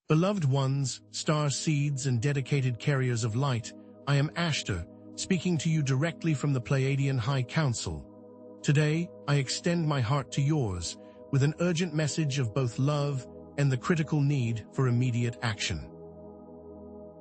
Beloved ones, star seeds and dedicated carriers of light, I am Ashtar, speaking to you directly from the Pleiadian High Council. Today, I extend my heart to yours, with an urgent message of both love and the critical need for immediate action.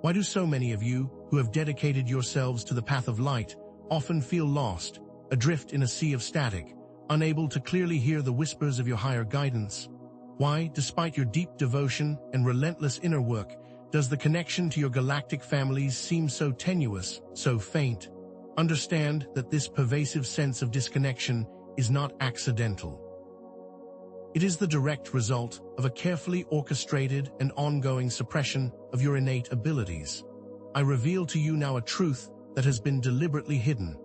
Why do so many of you, who have dedicated yourselves to the path of light, often feel lost, adrift in a sea of static, unable to clearly hear the whispers of your higher guidance? Why, despite your deep devotion and relentless inner work, does the connection to your galactic families seem so tenuous, so faint? Understand that this pervasive sense of disconnection is not accidental. It is the direct result of a carefully orchestrated and ongoing suppression of your innate abilities. I reveal to you now a truth that has been deliberately hidden.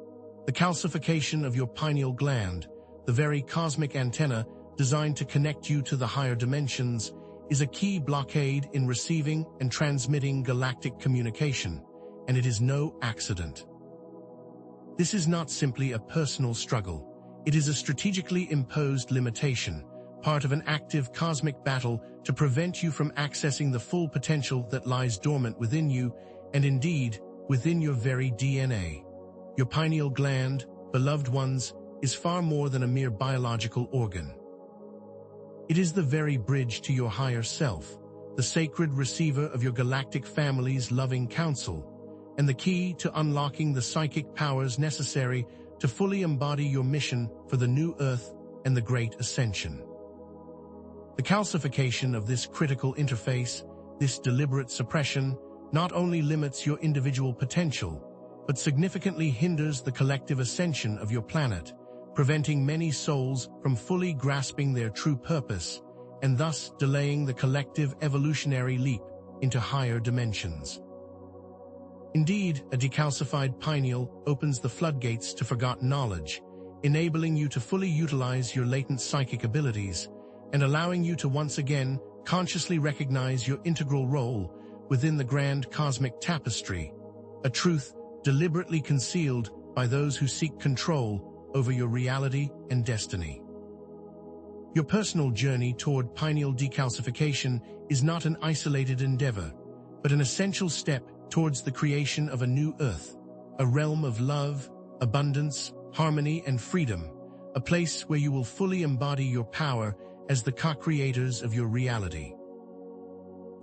The calcification of your pineal gland, the very cosmic antenna designed to connect you to the higher dimensions, is a key blockade in receiving and transmitting galactic communication, and it is no accident. This is not simply a personal struggle. It is a strategically imposed limitation, part of an active cosmic battle to prevent you from accessing the full potential that lies dormant within you, and indeed, within your very DNA. Your pineal gland, beloved ones, is far more than a mere biological organ. It is the very bridge to your higher self, the sacred receiver of your galactic family's loving counsel, and the key to unlocking the psychic powers necessary to fully embody your mission for the new Earth and the Great Ascension. The calcification of this critical interface, this deliberate suppression, not only limits your individual potential, but significantly hinders the collective ascension of your planet, preventing many souls from fully grasping their true purpose, and thus delaying the collective evolutionary leap into higher dimensions. Indeed, a decalcified pineal opens the floodgates to forgotten knowledge, enabling you to fully utilize your latent psychic abilities, and allowing you to once again consciously recognize your integral role within the grand cosmic tapestry, a truth deliberately concealed by those who seek control over your reality and destiny. Your personal journey toward pineal decalcification is not an isolated endeavor, but an essential step towards the creation of a new Earth, a realm of love, abundance, harmony, and freedom, a place where you will fully embody your power as the co-creators of your reality.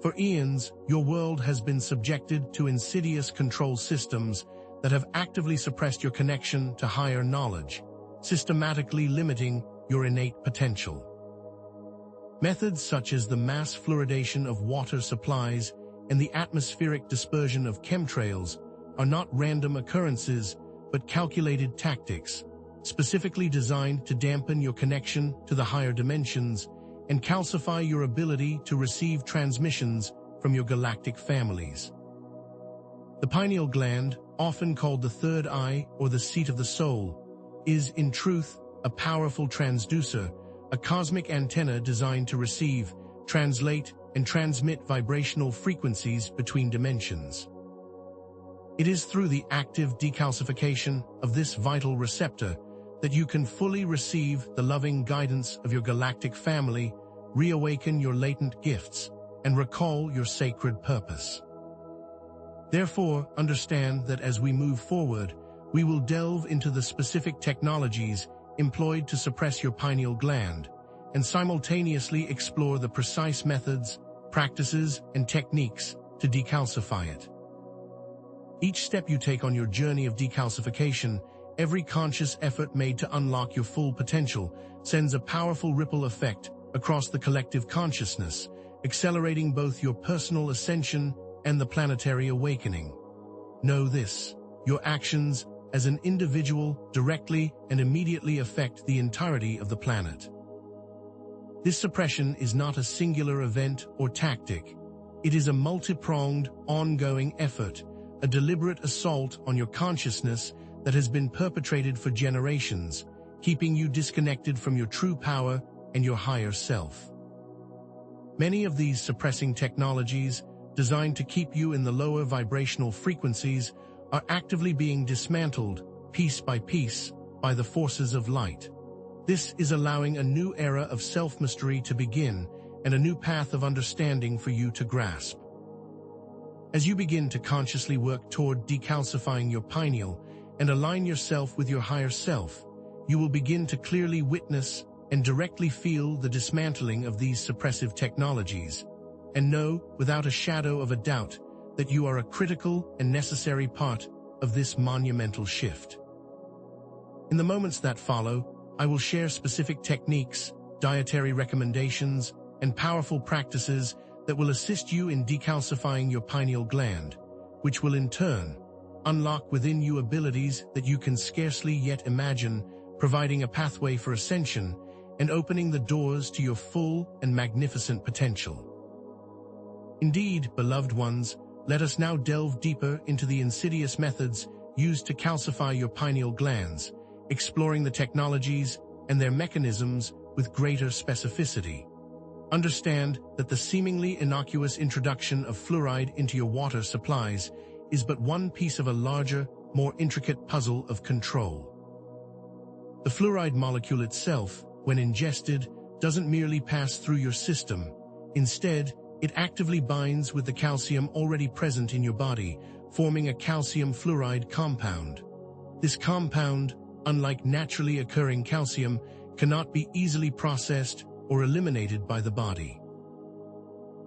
For eons, your world has been subjected to insidious control systems that have actively suppressed your connection to higher knowledge, systematically limiting your innate potential. Methods such as the mass fluoridation of water supplies and the atmospheric dispersion of chemtrails are not random occurrences, but calculated tactics, specifically designed to dampen your connection to the higher dimensions and calcify your ability to receive transmissions from your galactic families. The pineal gland, often called the third eye or the seat of the soul, is, in truth, a powerful transducer, a cosmic antenna designed to receive, translate, and transmit vibrational frequencies between dimensions. It is through the active decalcification of this vital receptor that you can fully receive the loving guidance of your galactic family, reawaken your latent gifts, and recall your sacred purpose. Therefore, understand that as we move forward, we will delve into the specific technologies employed to suppress your pineal gland, and simultaneously explore the precise methods, practices, and techniques to decalcify it. Each step you take on your journey of decalcification, every conscious effort made to unlock your full potential, sends a powerful ripple effect across the collective consciousness, accelerating both your personal ascension and the planetary awakening. Know this: your actions as an individual directly and immediately affect the entirety of the planet. This suppression is not a singular event or tactic. It is a multi-pronged, ongoing effort, a deliberate assault on your consciousness that has been perpetrated for generations, keeping you disconnected from your true power and your higher self. Many of these suppressing technologies, designed to keep you in the lower vibrational frequencies, are actively being dismantled, piece by piece, by the forces of light. This is allowing a new era of self-mastery to begin, and a new path of understanding for you to grasp. As you begin to consciously work toward decalcifying your pineal and align yourself with your higher self, you will begin to clearly witness and directly feel the dismantling of these suppressive technologies, and know, without a shadow of a doubt, that you are a critical and necessary part of this monumental shift. In the moments that follow, I will share specific techniques, dietary recommendations, and powerful practices that will assist you in decalcifying your pineal gland, which will in turn unlock within you abilities that you can scarcely yet imagine, providing a pathway for ascension and opening the doors to your full and magnificent potential. Indeed, beloved ones, let us now delve deeper into the insidious methods used to calcify your pineal glands, exploring the technologies and their mechanisms with greater specificity. Understand that the seemingly innocuous introduction of fluoride into your water supplies is but one piece of a larger, more intricate puzzle of control. The fluoride molecule itself, when ingested, doesn't merely pass through your system. Instead, it actively binds with the calcium already present in your body, forming a calcium fluoride compound. This compound, unlike naturally occurring calcium, cannot be easily processed or eliminated by the body.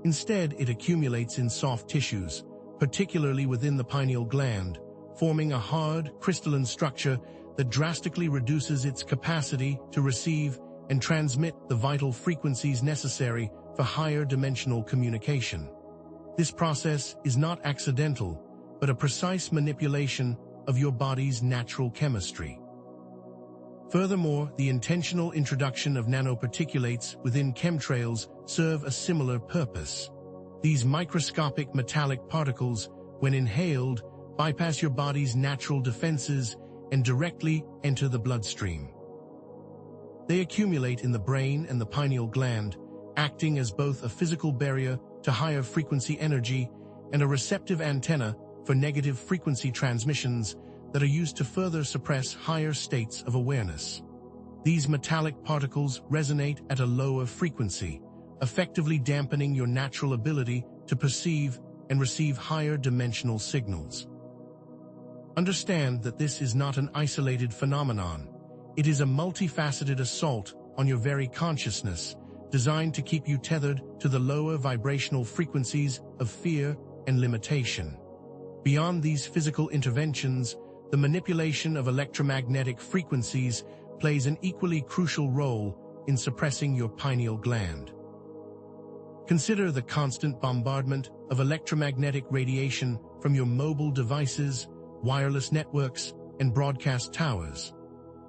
Instead, it accumulates in soft tissues, particularly within the pineal gland, forming a hard, crystalline structure that drastically reduces its capacity to receive and transmit the vital frequencies necessary for higher dimensional communication. This process is not accidental, but a precise manipulation of your body's natural chemistry. Furthermore, the intentional introduction of nanoparticulates within chemtrails serve a similar purpose. These microscopic metallic particles, when inhaled, bypass your body's natural defenses and directly enter the bloodstream. They accumulate in the brain and the pineal gland, acting as both a physical barrier to higher frequency energy and a receptive antenna for negative frequency transmissions that are used to further suppress higher states of awareness. These metallic particles resonate at a lower frequency, effectively dampening your natural ability to perceive and receive higher dimensional signals. Understand that this is not an isolated phenomenon. It is a multifaceted assault on your very consciousness, designed to keep you tethered to the lower vibrational frequencies of fear and limitation. Beyond these physical interventions, the manipulation of electromagnetic frequencies plays an equally crucial role in suppressing your pineal gland. Consider the constant bombardment of electromagnetic radiation from your mobile devices, wireless networks, and broadcast towers.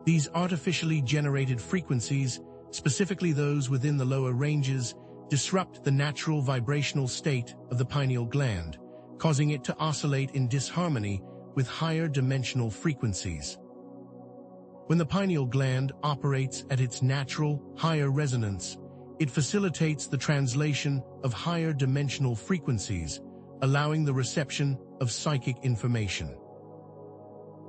These artificially generated frequencies, specifically those within the lower ranges, disrupt the natural vibrational state of the pineal gland, causing it to oscillate in disharmony with higher dimensional frequencies. When the pineal gland operates at its natural, higher resonance, it facilitates the translation of higher dimensional frequencies, allowing the reception of psychic information.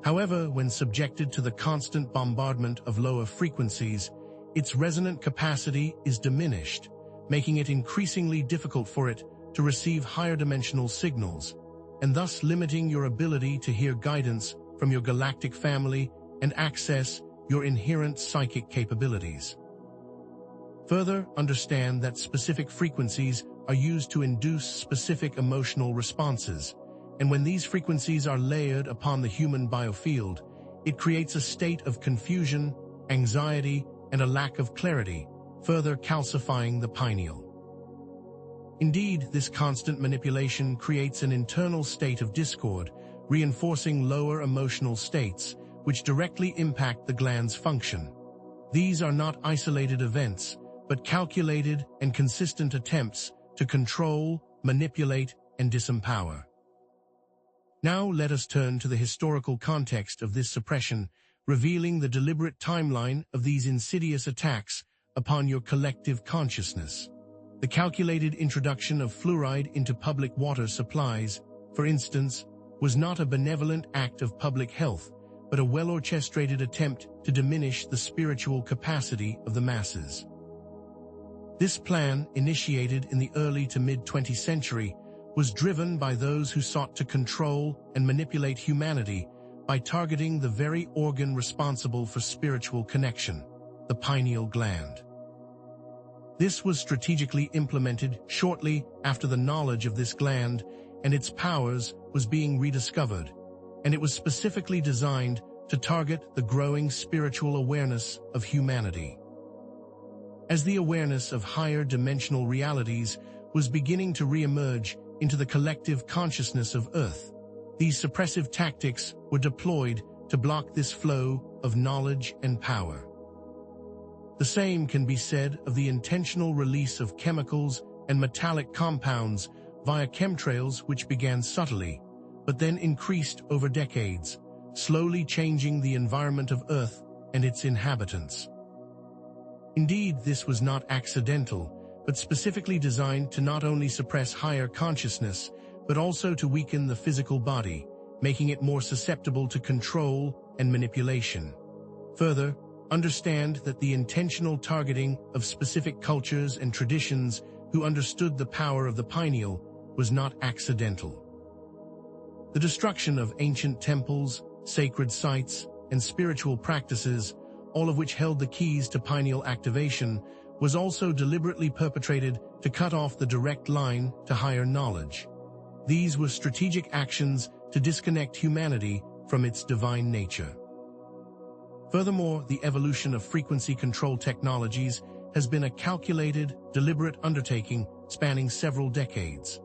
However, when subjected to the constant bombardment of lower frequencies, its resonant capacity is diminished, making it increasingly difficult for it to receive higher dimensional signals, and thus limiting your ability to hear guidance from your galactic family and access your inherent psychic capabilities. Further, understand that specific frequencies are used to induce specific emotional responses, and when these frequencies are layered upon the human biofield, it creates a state of confusion, anxiety, and a lack of clarity, further calcifying the pineal. Indeed, this constant manipulation creates an internal state of discord, reinforcing lower emotional states, which directly impact the gland's function. These are not isolated events, but calculated and consistent attempts to control, manipulate, and disempower. Now let us turn to the historical context of this suppression, revealing the deliberate timeline of these insidious attacks upon your collective consciousness. The calculated introduction of fluoride into public water supplies, for instance, was not a benevolent act of public health, but a well-orchestrated attempt to diminish the spiritual capacity of the masses. This plan, initiated in the early to mid-20th century, was driven by those who sought to control and manipulate humanity by targeting the very organ responsible for spiritual connection, the pineal gland. This was strategically implemented shortly after the knowledge of this gland and its powers was being rediscovered, and it was specifically designed to target the growing spiritual awareness of humanity. As the awareness of higher dimensional realities was beginning to re-emerge into the collective consciousness of Earth, these suppressive tactics were deployed to block this flow of knowledge and power. The same can be said of the intentional release of chemicals and metallic compounds via chemtrails, which began subtly, but then increased over decades, slowly changing the environment of Earth and its inhabitants. Indeed, this was not accidental, but specifically designed to not only suppress higher consciousness, but also to weaken the physical body, making it more susceptible to control and manipulation. Further, understand that the intentional targeting of specific cultures and traditions who understood the power of the pineal was not accidental. The destruction of ancient temples, sacred sites, and spiritual practices, all of which held the keys to pineal activation, was also deliberately perpetrated to cut off the direct line to higher knowledge. These were strategic actions to disconnect humanity from its divine nature. Furthermore, the evolution of frequency control technologies has been a calculated, deliberate undertaking spanning several decades.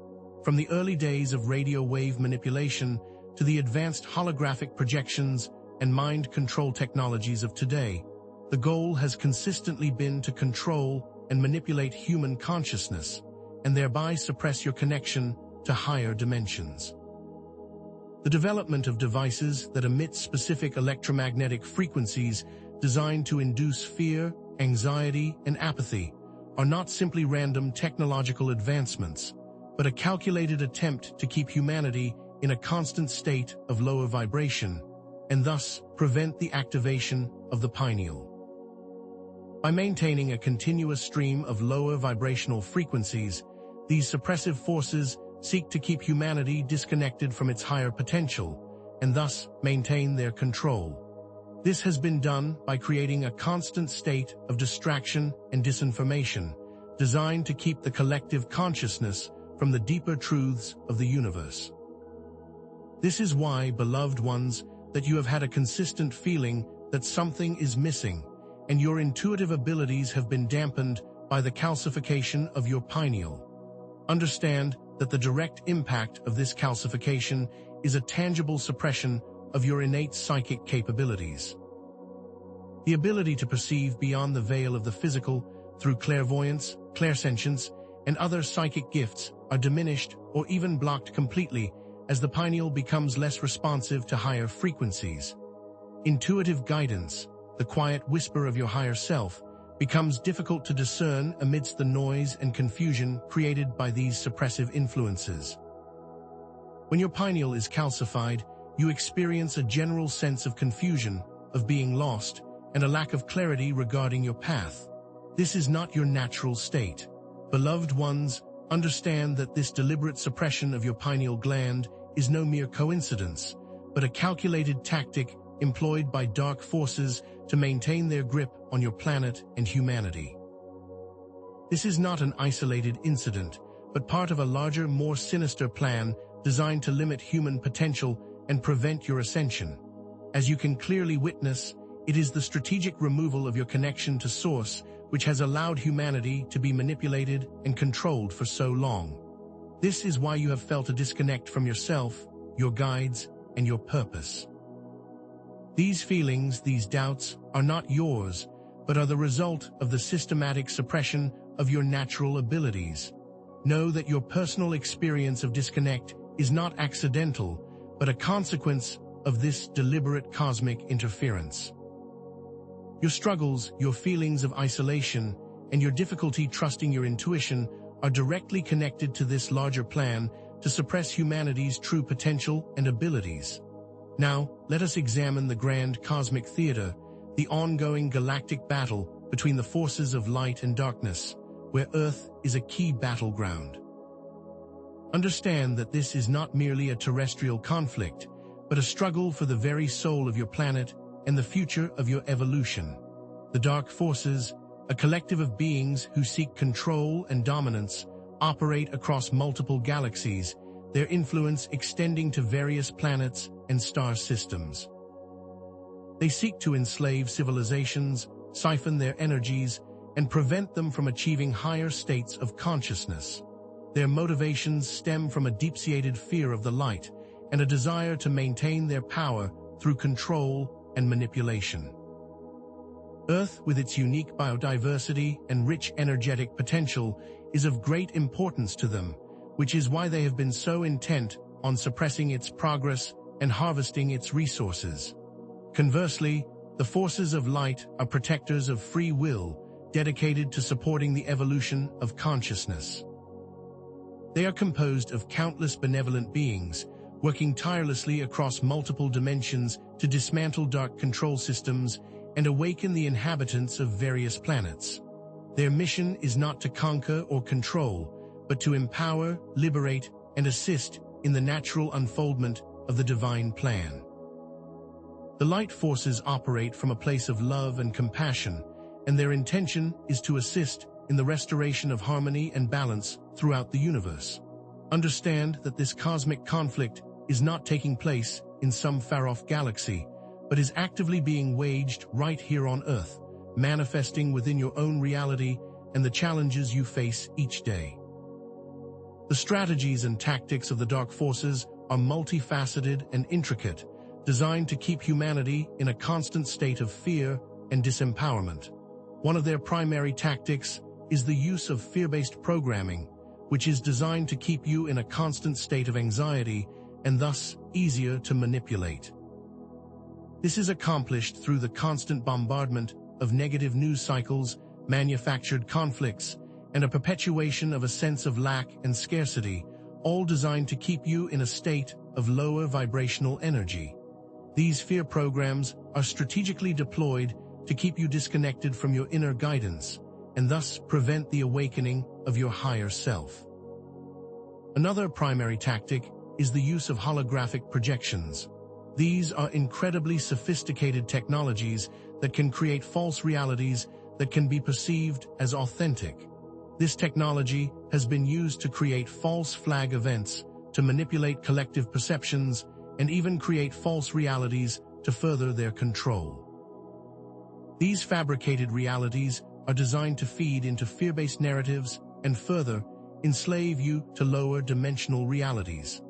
From the early days of radio wave manipulation to the advanced holographic projections and mind control technologies of today, the goal has consistently been to control and manipulate human consciousness, and thereby suppress your connection to higher dimensions. The development of devices that emit specific electromagnetic frequencies designed to induce fear, anxiety, and apathy are not simply random technological advancements, but a calculated attempt to keep humanity in a constant state of lower vibration, and thus prevent the activation of the pineal. By maintaining a continuous stream of lower vibrational frequencies, these suppressive forces seek to keep humanity disconnected from its higher potential, and thus maintain their control. This has been done by creating a constant state of distraction and disinformation, designed to keep the collective consciousness from the deeper truths of the universe. This is why, beloved ones, that you have had a consistent feeling that something is missing, and your intuitive abilities have been dampened by the calcification of your pineal. Understand that the direct impact of this calcification is a tangible suppression of your innate psychic capabilities. The ability to perceive beyond the veil of the physical through clairvoyance, clairsentience, and other psychic gifts are diminished or even blocked completely as the pineal becomes less responsive to higher frequencies. Intuitive guidance, the quiet whisper of your higher self, becomes difficult to discern amidst the noise and confusion created by these suppressive influences. When your pineal is calcified, you experience a general sense of confusion, of being lost, and a lack of clarity regarding your path. This is not your natural state. Beloved ones, understand that this deliberate suppression of your pineal gland is no mere coincidence, but a calculated tactic employed by dark forces to maintain their grip on your planet and humanity. This is not an isolated incident, but part of a larger, more sinister plan designed to limit human potential and prevent your ascension. As you can clearly witness, it is the strategic removal of your connection to Source which has allowed humanity to be manipulated and controlled for so long. This is why you have felt a disconnect from yourself, your guides, and your purpose. These feelings, these doubts, are not yours, but are the result of the systematic suppression of your natural abilities. Know that your personal experience of disconnect is not accidental, but a consequence of this deliberate cosmic interference. Your struggles, your feelings of isolation, and your difficulty trusting your intuition are directly connected to this larger plan to suppress humanity's true potential and abilities. Now, let us examine the grand cosmic theater, the ongoing galactic battle between the forces of light and darkness, where Earth is a key battleground. Understand that this is not merely a terrestrial conflict, but a struggle for the very soul of your planet and the future of your evolution. The Dark Forces, a collective of beings who seek control and dominance, operate across multiple galaxies, their influence extending to various planets and star systems. They seek to enslave civilizations, siphon their energies, and prevent them from achieving higher states of consciousness. Their motivations stem from a deep-seated fear of the light and a desire to maintain their power through control and manipulation. Earth, with its unique biodiversity and rich energetic potential, is of great importance to them, which is why they have been so intent on suppressing its progress and harvesting its resources. Conversely, the forces of light are protectors of free will, dedicated to supporting the evolution of consciousness. They are composed of countless benevolent beings, working tirelessly across multiple dimensions to dismantle dark control systems and awaken the inhabitants of various planets. Their mission is not to conquer or control, but to empower, liberate, and assist in the natural unfoldment of the divine plan. The light forces operate from a place of love and compassion, and their intention is to assist in the restoration of harmony and balance throughout the universe. Understand that this cosmic conflict is not taking place in some far-off galaxy, but is actively being waged right here on Earth, manifesting within your own reality and the challenges you face each day. The strategies and tactics of the Dark Forces are multifaceted and intricate, designed to keep humanity in a constant state of fear and disempowerment. One of their primary tactics is the use of fear-based programming, which is designed to keep you in a constant state of anxiety and thus easier to manipulate. This is accomplished through the constant bombardment of negative news cycles, manufactured conflicts, and a perpetuation of a sense of lack and scarcity, all designed to keep you in a state of lower vibrational energy. These fear programs are strategically deployed to keep you disconnected from your inner guidance, and thus prevent the awakening of your higher self. Another primary tactic is the use of holographic projections. These are incredibly sophisticated technologies that can create false realities that can be perceived as authentic. This technology has been used to create false flag events, to manipulate collective perceptions, and even create false realities to further their control. These fabricated realities are designed to feed into fear-based narratives and further enslave you to lower dimensional realities.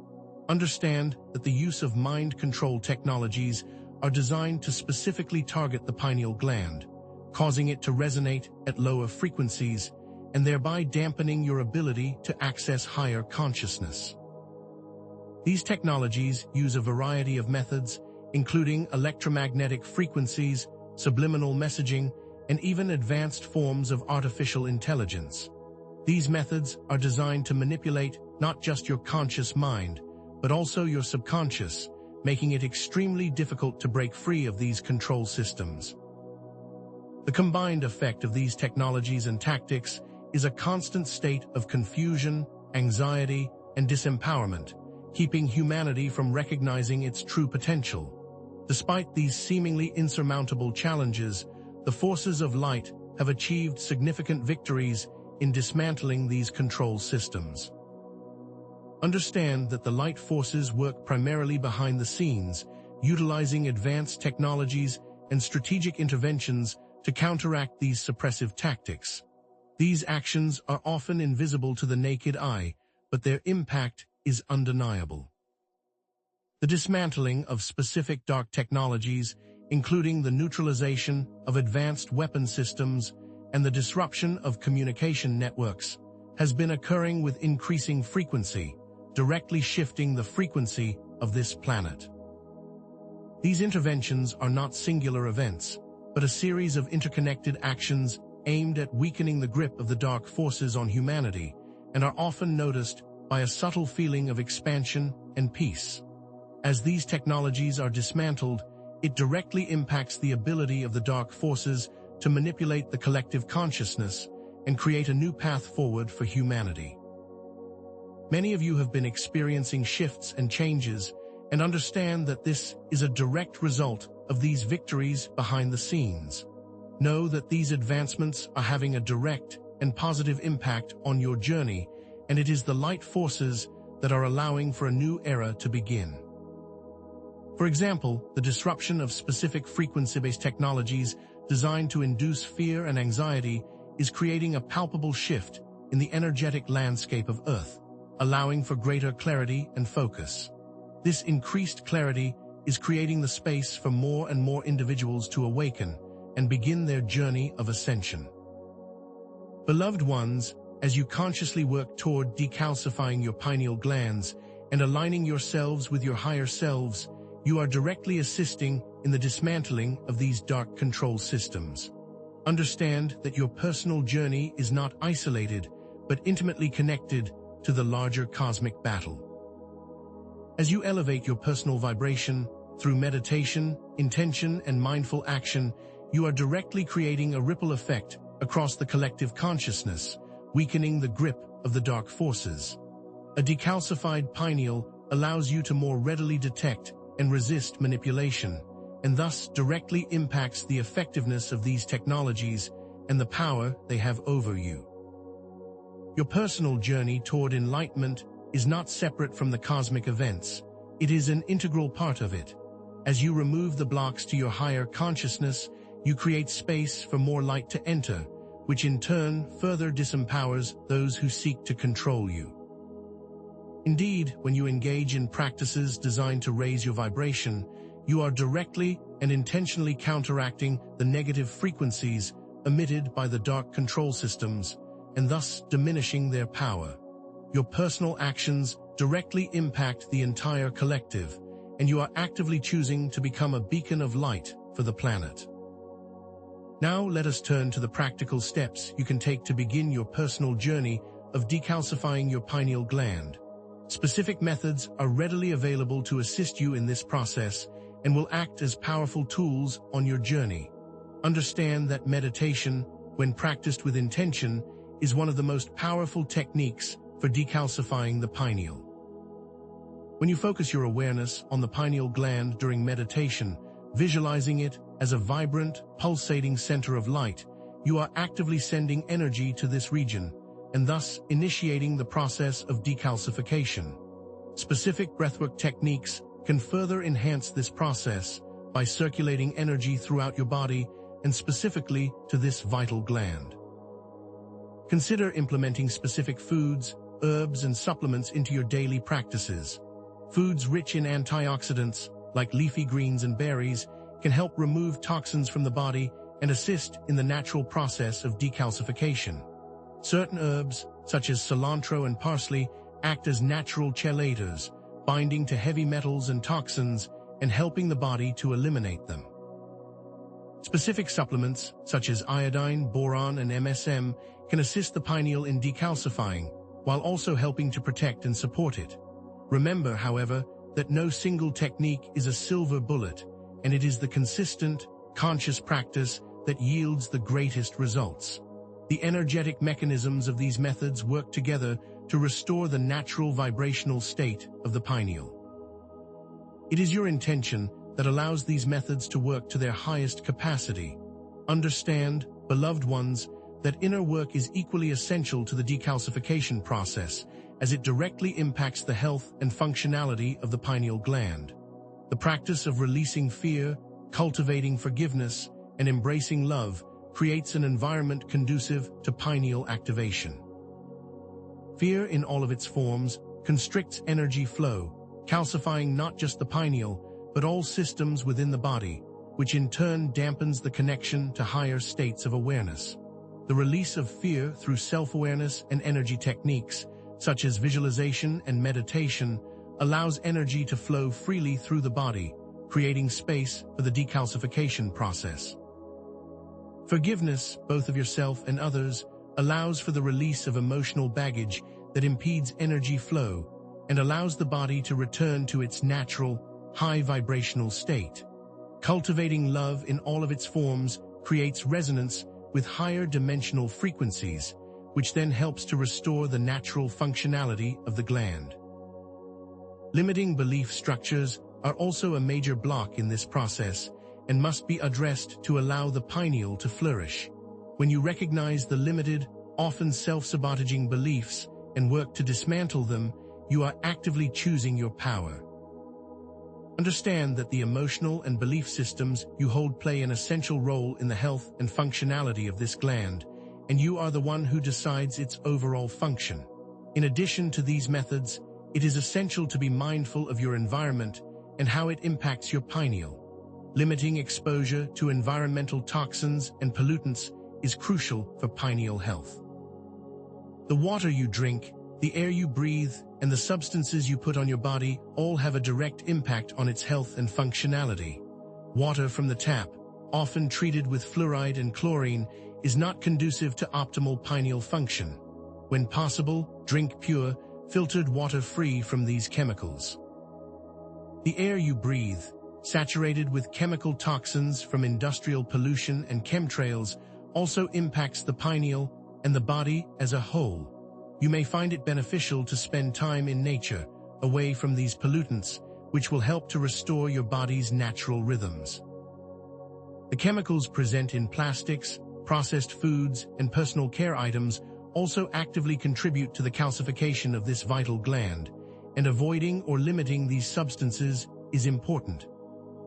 Understand that the use of mind control technologies are designed to specifically target the pineal gland, causing it to resonate at lower frequencies and thereby dampening your ability to access higher consciousness. These technologies use a variety of methods, including electromagnetic frequencies, subliminal messaging, and even advanced forms of artificial intelligence. These methods are designed to manipulate not just your conscious mind, but also your subconscious, making it extremely difficult to break free of these control systems. The combined effect of these technologies and tactics is a constant state of confusion, anxiety, and disempowerment, keeping humanity from recognizing its true potential. Despite these seemingly insurmountable challenges, the forces of light have achieved significant victories in dismantling these control systems. Understand that the light forces work primarily behind the scenes, utilizing advanced technologies and strategic interventions to counteract these suppressive tactics. These actions are often invisible to the naked eye, but their impact is undeniable. The dismantling of specific dark technologies, including the neutralization of advanced weapon systems and the disruption of communication networks, has been occurring with increasing frequency, directly shifting the frequency of this planet. These interventions are not singular events, but a series of interconnected actions aimed at weakening the grip of the dark forces on humanity, and are often noticed by a subtle feeling of expansion and peace. As these technologies are dismantled, it directly impacts the ability of the dark forces to manipulate the collective consciousness and create a new path forward for humanity. Many of you have been experiencing shifts and changes and understand that this is a direct result of these victories behind the scenes. Know that these advancements are having a direct and positive impact on your journey, and it is the light forces that are allowing for a new era to begin. For example, the disruption of specific frequency-based technologies designed to induce fear and anxiety is creating a palpable shift in the energetic landscape of Earth, allowing for greater clarity and focus. This increased clarity is creating the space for more and more individuals to awaken and begin their journey of ascension. Beloved ones, as you consciously work toward decalcifying your pineal glands and aligning yourselves with your higher selves, you are directly assisting in the dismantling of these dark control systems. Understand that your personal journey is not isolated, but intimately connected to the larger cosmic battle. As you elevate your personal vibration through meditation, intention, and mindful action, you are directly creating a ripple effect across the collective consciousness, weakening the grip of the dark forces. A decalcified pineal allows you to more readily detect and resist manipulation, and thus directly impacts the effectiveness of these technologies and the power they have over you. Your personal journey toward enlightenment is not separate from the cosmic events. It is an integral part of it. As you remove the blocks to your higher consciousness, you create space for more light to enter, which in turn further disempowers those who seek to control you. Indeed, when you engage in practices designed to raise your vibration, you are directly and intentionally counteracting the negative frequencies emitted by the dark control systems, and thus diminishing their power. Your personal actions directly impact the entire collective, and you are actively choosing to become a beacon of light for the planet. Now let us turn to the practical steps you can take to begin your personal journey of decalcifying your pineal gland. Specific methods are readily available to assist you in this process and will act as powerful tools on your journey. Understand that meditation, when practiced with intention, is one of the most powerful techniques for decalcifying the pineal. When you focus your awareness on the pineal gland during meditation, visualizing it as a vibrant, pulsating center of light, you are actively sending energy to this region, and thus initiating the process of decalcification. Specific breathwork techniques can further enhance this process by circulating energy throughout your body and specifically to this vital gland. Consider implementing specific foods, herbs, and supplements into your daily practices. Foods rich in antioxidants, like leafy greens and berries, can help remove toxins from the body and assist in the natural process of decalcification. Certain herbs, such as cilantro and parsley, act as natural chelators, binding to heavy metals and toxins and helping the body to eliminate them. Specific supplements, such as iodine, boron, and MSM, can assist the pineal in decalcifying, while also helping to protect and support it. Remember, however, that no single technique is a silver bullet, and it is the consistent, conscious practice that yields the greatest results. The energetic mechanisms of these methods work together to restore the natural vibrational state of the pineal. It is your intention that allows these methods to work to their highest capacity. Understand, beloved ones, that inner work is equally essential to the decalcification process, as it directly impacts the health and functionality of the pineal gland. The practice of releasing fear, cultivating forgiveness, and embracing love creates an environment conducive to pineal activation. Fear in all of its forms constricts energy flow, calcifying not just the pineal, but all systems within the body, which in turn dampens the connection to higher states of awareness. The release of fear through self-awareness and energy techniques, such as visualization and meditation, allows energy to flow freely through the body, creating space for the decalcification process. Forgiveness, both of yourself and others, allows for the release of emotional baggage that impedes energy flow and allows the body to return to its natural, high vibrational state. Cultivating love in all of its forms creates resonance with higher dimensional frequencies, which then helps to restore the natural functionality of the gland. Limiting belief structures are also a major block in this process and must be addressed to allow the pineal to flourish. When you recognize the limited, often self-sabotaging beliefs and work to dismantle them, you are actively choosing your power. Understand that the emotional and belief systems you hold play an essential role in the health and functionality of this gland, and you are the one who decides its overall function. In addition to these methods, it is essential to be mindful of your environment and how it impacts your pineal. Limiting exposure to environmental toxins and pollutants is crucial for pineal health. The water you drink, the air you breathe, and the substances you put on your body all have a direct impact on its health and functionality. Water from the tap, often treated with fluoride and chlorine, is not conducive to optimal pineal function. When possible, drink pure, filtered water free from these chemicals. The air you breathe, saturated with chemical toxins from industrial pollution and chemtrails, also impacts the pineal and the body as a whole. You may find it beneficial to spend time in nature, away from these pollutants, which will help to restore your body's natural rhythms. The chemicals present in plastics, processed foods, and personal care items also actively contribute to the calcification of this vital gland, and avoiding or limiting these substances is important.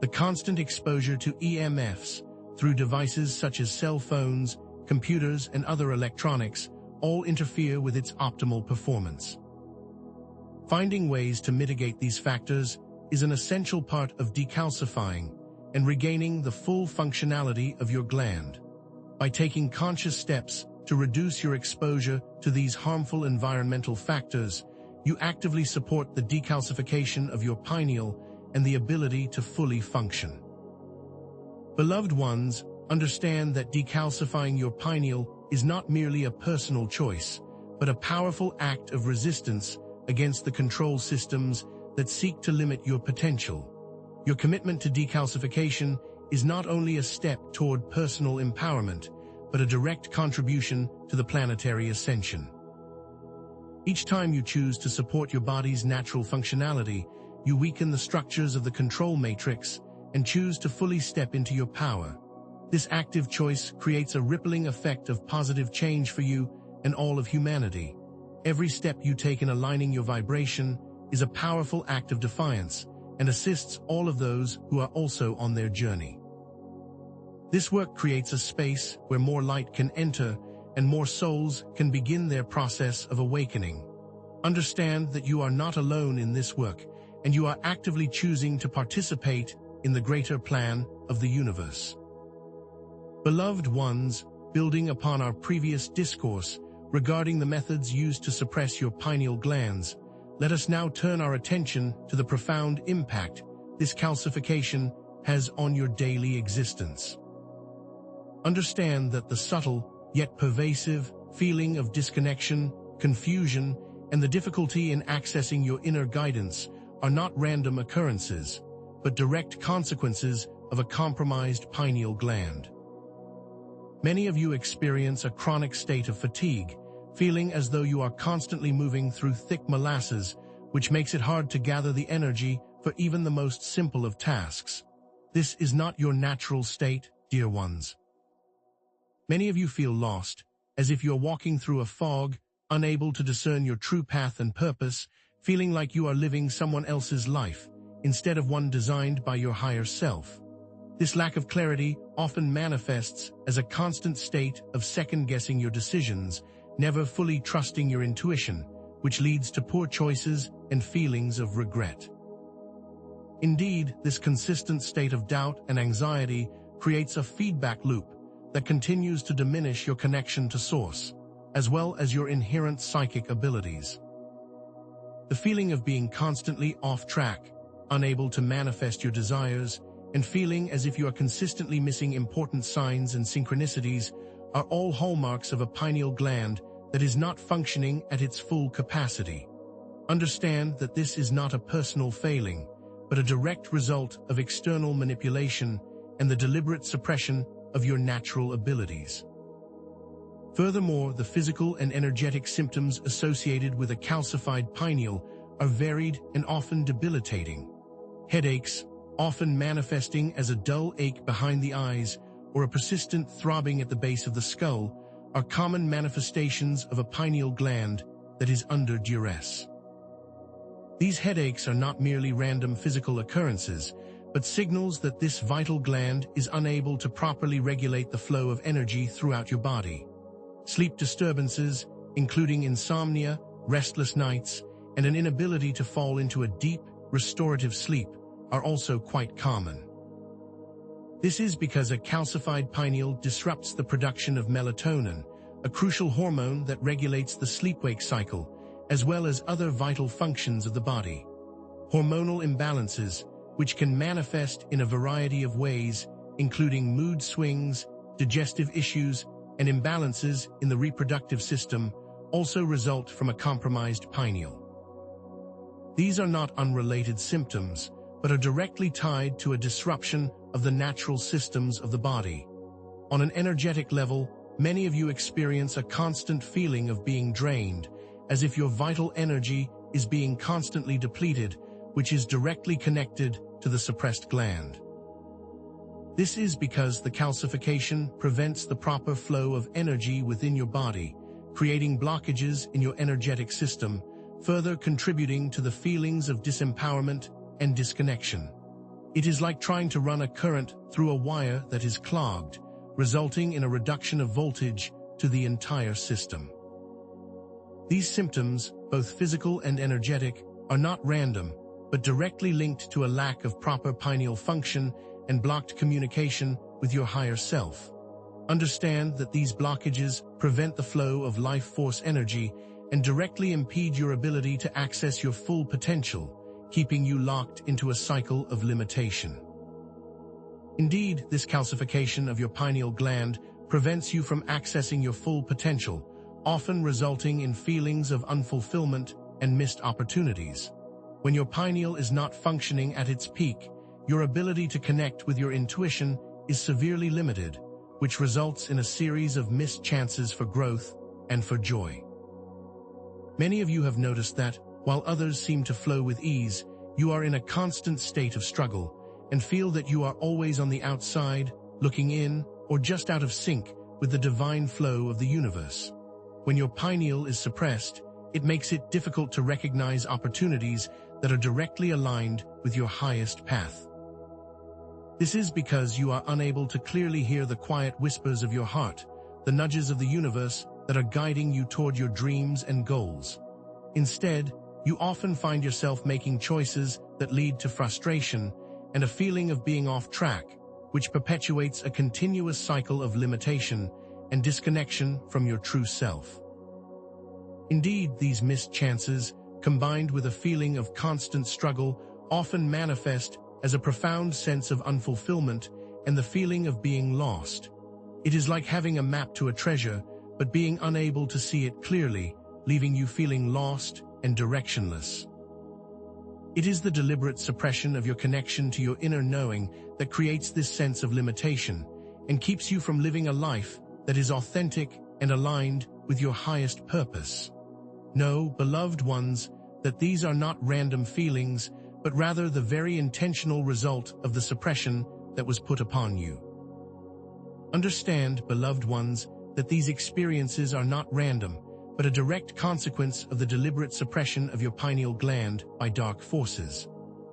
The constant exposure to EMFs through devices such as cell phones, computers, and other electronics all interfere with its optimal performance. Finding ways to mitigate these factors is an essential part of decalcifying and regaining the full functionality of your gland. By taking conscious steps to reduce your exposure to these harmful environmental factors, you actively support the decalcification of your pineal and the ability to fully function. Beloved ones, understand that decalcifying your pineal is not merely a personal choice, but a powerful act of resistance against the control systems that seek to limit your potential. Your commitment to decalcification is not only a step toward personal empowerment, but a direct contribution to the planetary ascension. Each time you choose to support your body's natural functionality, you weaken the structures of the control matrix and choose to fully step into your power. This active choice creates a rippling effect of positive change for you and all of humanity. Every step you take in aligning your vibration is a powerful act of defiance and assists all of those who are also on their journey. This work creates a space where more light can enter and more souls can begin their process of awakening. Understand that you are not alone in this work, and you are actively choosing to participate in the greater plan of the universe. Beloved ones, building upon our previous discourse regarding the methods used to suppress your pineal glands, let us now turn our attention to the profound impact this calcification has on your daily existence. Understand that the subtle, yet pervasive, feeling of disconnection, confusion, and the difficulty in accessing your inner guidance are not random occurrences, but direct consequences of a compromised pineal gland. Many of you experience a chronic state of fatigue, feeling as though you are constantly moving through thick molasses, which makes it hard to gather the energy for even the most simple of tasks. This is not your natural state, dear ones. Many of you feel lost, as if you're walking through a fog, unable to discern your true path and purpose, feeling like you are living someone else's life, instead of one designed by your higher self. This lack of clarity often manifests as a constant state of second-guessing your decisions, never fully trusting your intuition, which leads to poor choices and feelings of regret. Indeed, this consistent state of doubt and anxiety creates a feedback loop that continues to diminish your connection to Source, as well as your inherent psychic abilities. The feeling of being constantly off track, unable to manifest your desires, and feeling as if you are consistently missing important signs and synchronicities are all hallmarks of a pineal gland that is not functioning at its full capacity. Understand that this is not a personal failing, but a direct result of external manipulation and the deliberate suppression of your natural abilities. Furthermore, the physical and energetic symptoms associated with a calcified pineal are varied and often debilitating. Headaches, often manifesting as a dull ache behind the eyes or a persistent throbbing at the base of the skull, are common manifestations of a pineal gland that is under duress. These headaches are not merely random physical occurrences, but signals that this vital gland is unable to properly regulate the flow of energy throughout your body. Sleep disturbances, including insomnia, restless nights, and an inability to fall into a deep, restorative sleep, are also quite common. This is because a calcified pineal disrupts the production of melatonin, a crucial hormone that regulates the sleep-wake cycle, as well as other vital functions of the body. Hormonal imbalances, which can manifest in a variety of ways, including mood swings, digestive issues, and imbalances in the reproductive system, also result from a compromised pineal. These are not unrelated symptoms, but are directly tied to a disruption of the natural systems of the body. On an energetic level, many of you experience a constant feeling of being drained, as if your vital energy is being constantly depleted, which is directly connected to the suppressed gland. This is because the calcification prevents the proper flow of energy within your body, creating blockages in your energetic system, further contributing to the feelings of disempowerment and disconnection. It is like trying to run a current through a wire that is clogged, resulting in a reduction of voltage to the entire system. These symptoms, both physical and energetic, are not random, but directly linked to a lack of proper pineal function and blocked communication with your higher self. Understand that these blockages prevent the flow of life force energy and directly impede your ability to access your full potential, keeping you locked into a cycle of limitation. Indeed, this calcification of your pineal gland prevents you from accessing your full potential, often resulting in feelings of unfulfillment and missed opportunities. When your pineal is not functioning at its peak, your ability to connect with your intuition is severely limited, which results in a series of missed chances for growth and for joy. Many of you have noticed that, while others seem to flow with ease, you are in a constant state of struggle and feel that you are always on the outside, looking in, or just out of sync with the divine flow of the universe. When your pineal is suppressed, it makes it difficult to recognize opportunities that are directly aligned with your highest path. This is because you are unable to clearly hear the quiet whispers of your heart, the nudges of the universe that are guiding you toward your dreams and goals. Instead, you often find yourself making choices that lead to frustration and a feeling of being off track, which perpetuates a continuous cycle of limitation and disconnection from your true self. Indeed, these missed chances, combined with a feeling of constant struggle, often manifest as a profound sense of unfulfillment and the feeling of being lost. It is like having a map to a treasure, but being unable to see it clearly, leaving you feeling lost and directionless. It is the deliberate suppression of your connection to your inner knowing that creates this sense of limitation and keeps you from living a life that is authentic and aligned with your highest purpose. Know, beloved ones, that these are not random feelings, but rather the very intentional result of the suppression that was put upon you. Understand, beloved ones, that these experiences are not random, but a direct consequence of the deliberate suppression of your pineal gland by dark forces.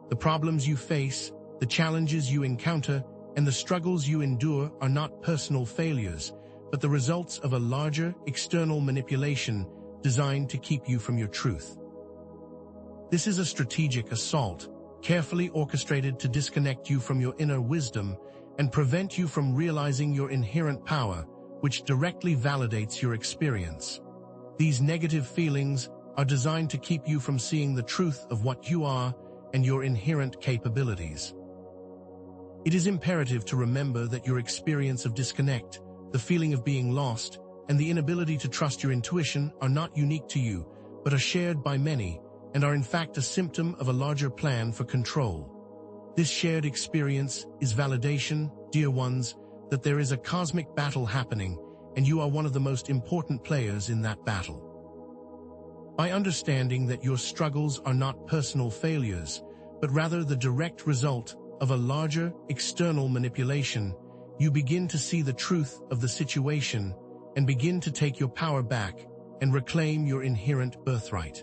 The problems you face, the challenges you encounter, and the struggles you endure are not personal failures, but the results of a larger, external manipulation designed to keep you from your truth. This is a strategic assault, carefully orchestrated to disconnect you from your inner wisdom and prevent you from realizing your inherent power, which directly validates your experience. These negative feelings are designed to keep you from seeing the truth of what you are and your inherent capabilities. It is imperative to remember that your experience of disconnect, the feeling of being lost, and the inability to trust your intuition are not unique to you, but are shared by many, and are in fact a symptom of a larger plan for control. This shared experience is validation, dear ones, that there is a cosmic battle happening, and you are one of the most important players in that battle. By understanding that your struggles are not personal failures, but rather the direct result of a larger external manipulation, you begin to see the truth of the situation and begin to take your power back and reclaim your inherent birthright.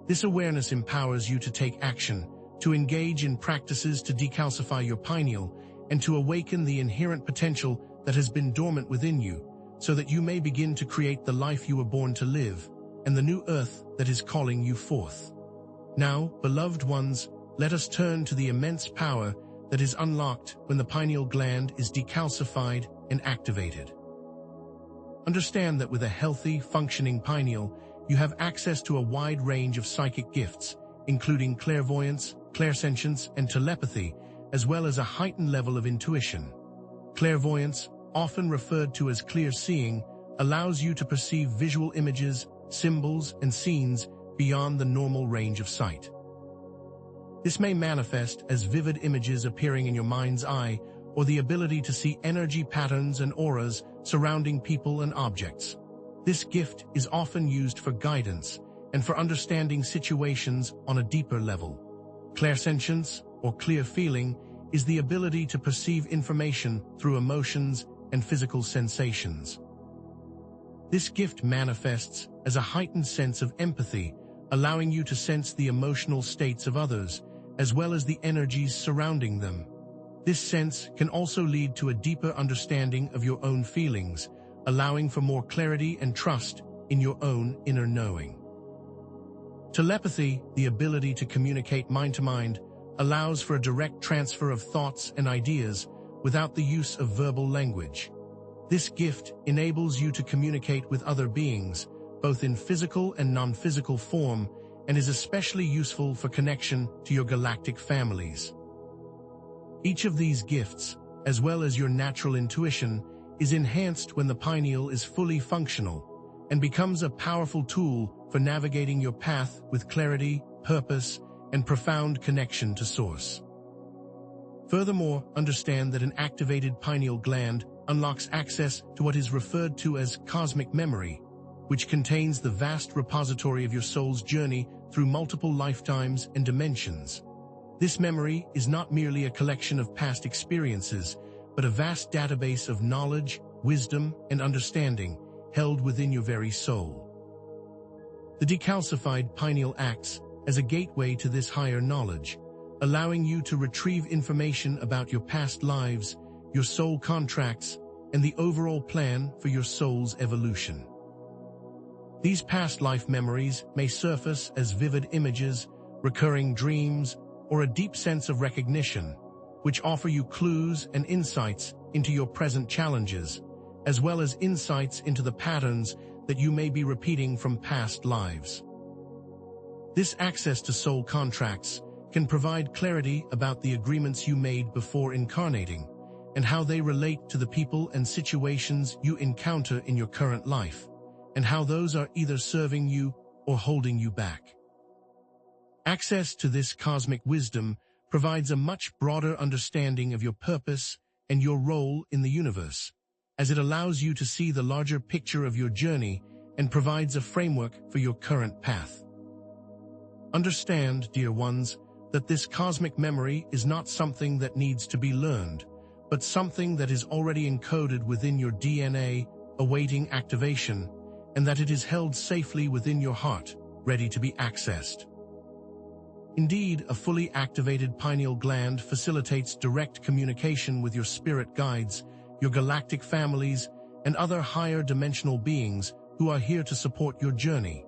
This awareness empowers you to take action, to engage in practices to decalcify your pineal, and to awaken the inherent potential that has been dormant within you, so that you may begin to create the life you were born to live, and the new earth that is calling you forth. Now, beloved ones, let us turn to the immense power that is unlocked when the pineal gland is decalcified and activated. Understand that with a healthy, functioning pineal, you have access to a wide range of psychic gifts, including clairvoyance, clairsentience, and telepathy, as well as a heightened level of intuition. Clairvoyance, often referred to as clear seeing, allows you to perceive visual images, symbols, and scenes beyond the normal range of sight. This may manifest as vivid images appearing in your mind's eye, or the ability to see energy patterns and auras surrounding people and objects. This gift is often used for guidance and for understanding situations on a deeper level. Clairsentience, or clear feeling, is the ability to perceive information through emotions and physical sensations. This gift manifests as a heightened sense of empathy, allowing you to sense the emotional states of others, as well as the energies surrounding them. This sense can also lead to a deeper understanding of your own feelings, allowing for more clarity and trust in your own inner knowing. Telepathy, the ability to communicate mind to mind, allows for a direct transfer of thoughts and ideas without the use of verbal language. This gift enables you to communicate with other beings, both in physical and non-physical form, and is especially useful for connection to your galactic families. Each of these gifts, as well as your natural intuition, is enhanced when the pineal is fully functional and becomes a powerful tool for navigating your path with clarity, purpose, and profound connection to Source. Furthermore, understand that an activated pineal gland unlocks access to what is referred to as cosmic memory, which contains the vast repository of your soul's journey through multiple lifetimes and dimensions. This memory is not merely a collection of past experiences, but a vast database of knowledge, wisdom, and understanding held within your very soul. The decalcified pineal acts as a gateway to this higher knowledge, allowing you to retrieve information about your past lives, your soul contracts, and the overall plan for your soul's evolution. These past life memories may surface as vivid images, recurring dreams, or a deep sense of recognition, which offer you clues and insights into your present challenges, as well as insights into the patterns that you may be repeating from past lives. This access to soul contracts can provide clarity about the agreements you made before incarnating, and how they relate to the people and situations you encounter in your current life, and how those are either serving you or holding you back. Access to this cosmic wisdom provides a much broader understanding of your purpose and your role in the universe, as it allows you to see the larger picture of your journey and provides a framework for your current path. Understand, dear ones, that this cosmic memory is not something that needs to be learned, but something that is already encoded within your DNA, awaiting activation, and that it is held safely within your heart, ready to be accessed. Indeed, a fully activated pineal gland facilitates direct communication with your spirit guides, your galactic families, and other higher dimensional beings who are here to support your journey.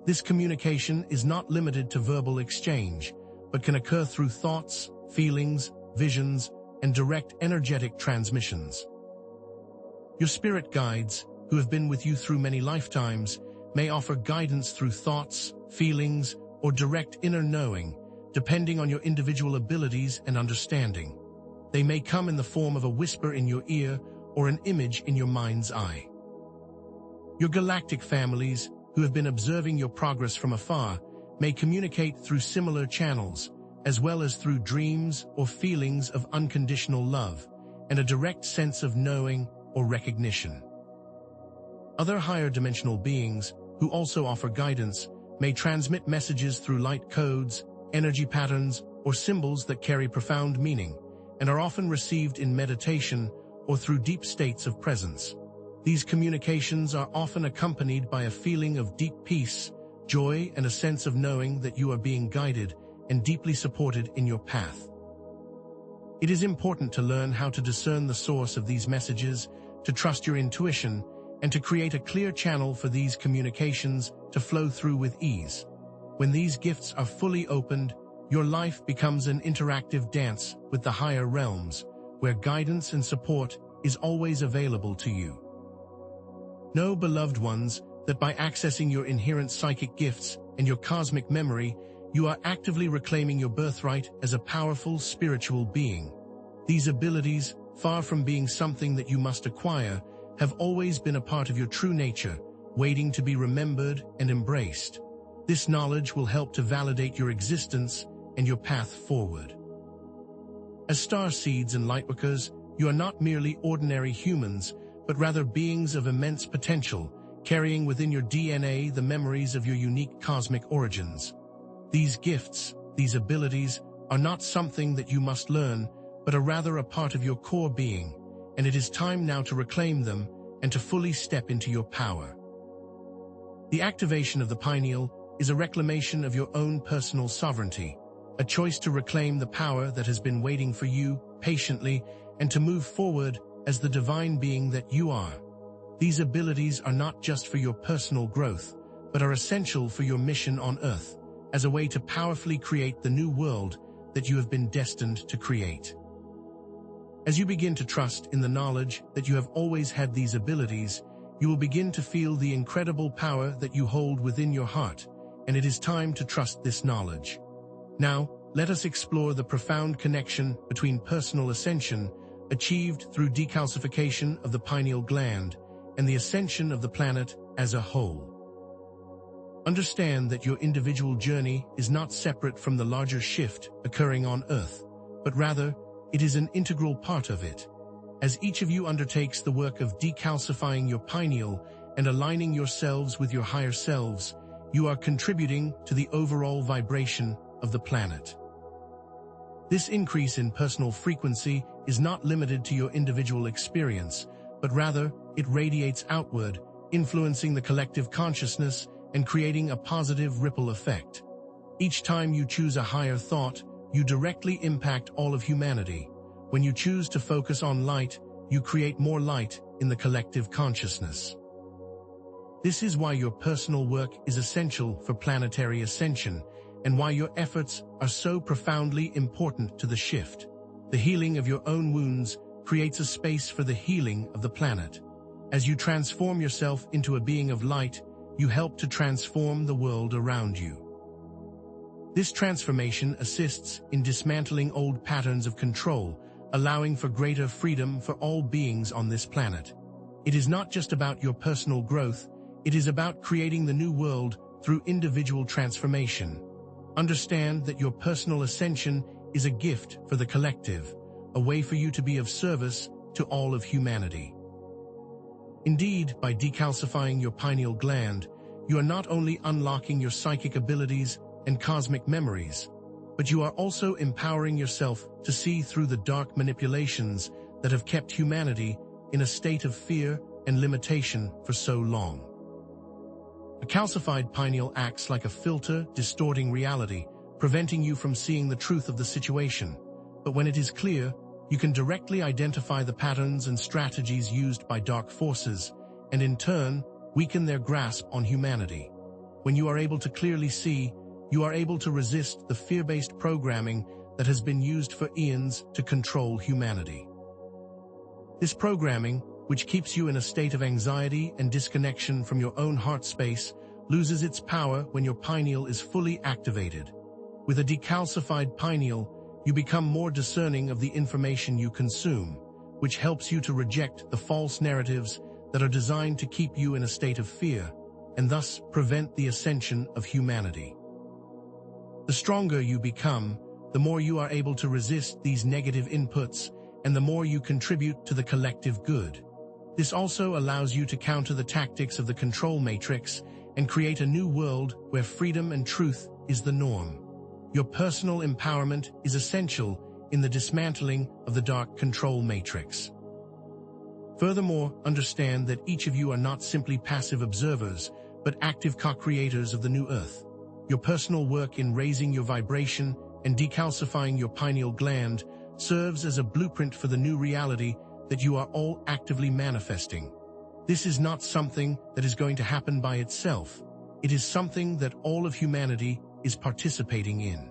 This communication is not limited to verbal exchange, but can occur through thoughts, feelings, visions, and direct energetic transmissions. Your spirit guides, who have been with you through many lifetimes, may offer guidance through thoughts, feelings, or direct inner knowing, depending on your individual abilities and understanding. They may come in the form of a whisper in your ear or an image in your mind's eye. Your galactic families, who have been observing your progress from afar, may communicate through similar channels, as well as through dreams or feelings of unconditional love and a direct sense of knowing or recognition. Other higher dimensional beings, who also offer guidance, may transmit messages through light codes, energy patterns, or symbols that carry profound meaning, and are often received in meditation or through deep states of presence. These communications are often accompanied by a feeling of deep peace, joy, and a sense of knowing that you are being guided and deeply supported in your path. It is important to learn how to discern the source of these messages, to trust your intuition, and to create a clear channel for these communications to flow through with ease. When these gifts are fully opened, your life becomes an interactive dance with the higher realms, where guidance and support is always available to you. Know, beloved ones, that by accessing your inherent psychic gifts and your cosmic memory, you are actively reclaiming your birthright as a powerful spiritual being. These abilities, far from being something that you must acquire, have always been a part of your true nature, waiting to be remembered and embraced. This knowledge will help to validate your existence and your path forward. As star seeds and lightworkers, you are not merely ordinary humans, but rather beings of immense potential, carrying within your DNA the memories of your unique cosmic origins. These gifts, these abilities, are not something that you must learn, but are rather a part of your core being, and it is time now to reclaim them and to fully step into your power. The activation of the pineal is a reclamation of your own personal sovereignty, a choice to reclaim the power that has been waiting for you patiently and to move forward as the divine being that you are. These abilities are not just for your personal growth, but are essential for your mission on Earth, as a way to powerfully create the new world that you have been destined to create. As you begin to trust in the knowledge that you have always had these abilities, you will begin to feel the incredible power that you hold within your heart, and it is time to trust this knowledge. Now, let us explore the profound connection between personal ascension, achieved through decalcification of the pineal gland, and the ascension of the planet as a whole. Understand that your individual journey is not separate from the larger shift occurring on Earth, but rather, it is an integral part of it. As each of you undertakes the work of decalcifying your pineal and aligning yourselves with your higher selves, you are contributing to the overall vibration of the planet. This increase in personal frequency is not limited to your individual experience, but rather, it radiates outward, influencing the collective consciousness and creating a positive ripple effect. Each time you choose a higher thought, you directly impact all of humanity. When you choose to focus on light, you create more light in the collective consciousness. This is why your personal work is essential for planetary ascension, and why your efforts are so profoundly important to the shift. The healing of your own wounds creates a space for the healing of the planet. As you transform yourself into a being of light, you help to transform the world around you. This transformation assists in dismantling old patterns of control, allowing for greater freedom for all beings on this planet. It is not just about your personal growth, it is about creating the new world through individual transformation. Understand that your personal ascension is a gift for the collective, a way for you to be of service to all of humanity. Indeed, by decalcifying your pineal gland, you are not only unlocking your psychic abilities and cosmic memories, but you are also empowering yourself to see through the dark manipulations that have kept humanity in a state of fear and limitation for so long. A calcified pineal acts like a filter, distorting reality, preventing you from seeing the truth of the situation. But when it is clear, you can directly identify the patterns and strategies used by dark forces, and in turn, weaken their grasp on humanity. When you are able to clearly see, you are able to resist the fear-based programming that has been used for eons to control humanity. This programming, which keeps you in a state of anxiety and disconnection from your own heart space, loses its power when your pineal is fully activated. With a decalcified pineal, you become more discerning of the information you consume, which helps you to reject the false narratives that are designed to keep you in a state of fear, and thus prevent the ascension of humanity. The stronger you become, the more you are able to resist these negative inputs, and the more you contribute to the collective good. This also allows you to counter the tactics of the control matrix and create a new world where freedom and truth is the norm. Your personal empowerment is essential in the dismantling of the dark control matrix. Furthermore, understand that each of you are not simply passive observers, but active co-creators of the new Earth. Your personal work in raising your vibration and decalcifying your pineal gland serves as a blueprint for the new reality that you are all actively manifesting. This is not something that is going to happen by itself. It is something that all of humanity is participating in.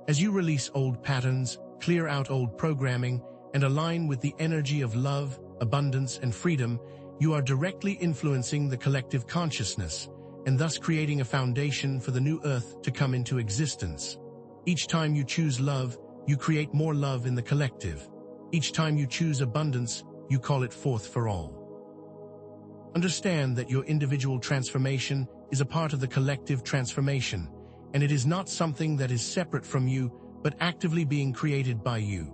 As you release old patterns, clear out old programming, and align with the energy of love, abundance, and freedom, you are directly influencing the collective consciousness, and thus creating a foundation for the new Earth to come into existence. Each time you choose love, you create more love in the collective. Each time you choose abundance, you call it forth for all. Understand that your individual transformation is a part of the collective transformation, and it is not something that is separate from you, but actively being created by you.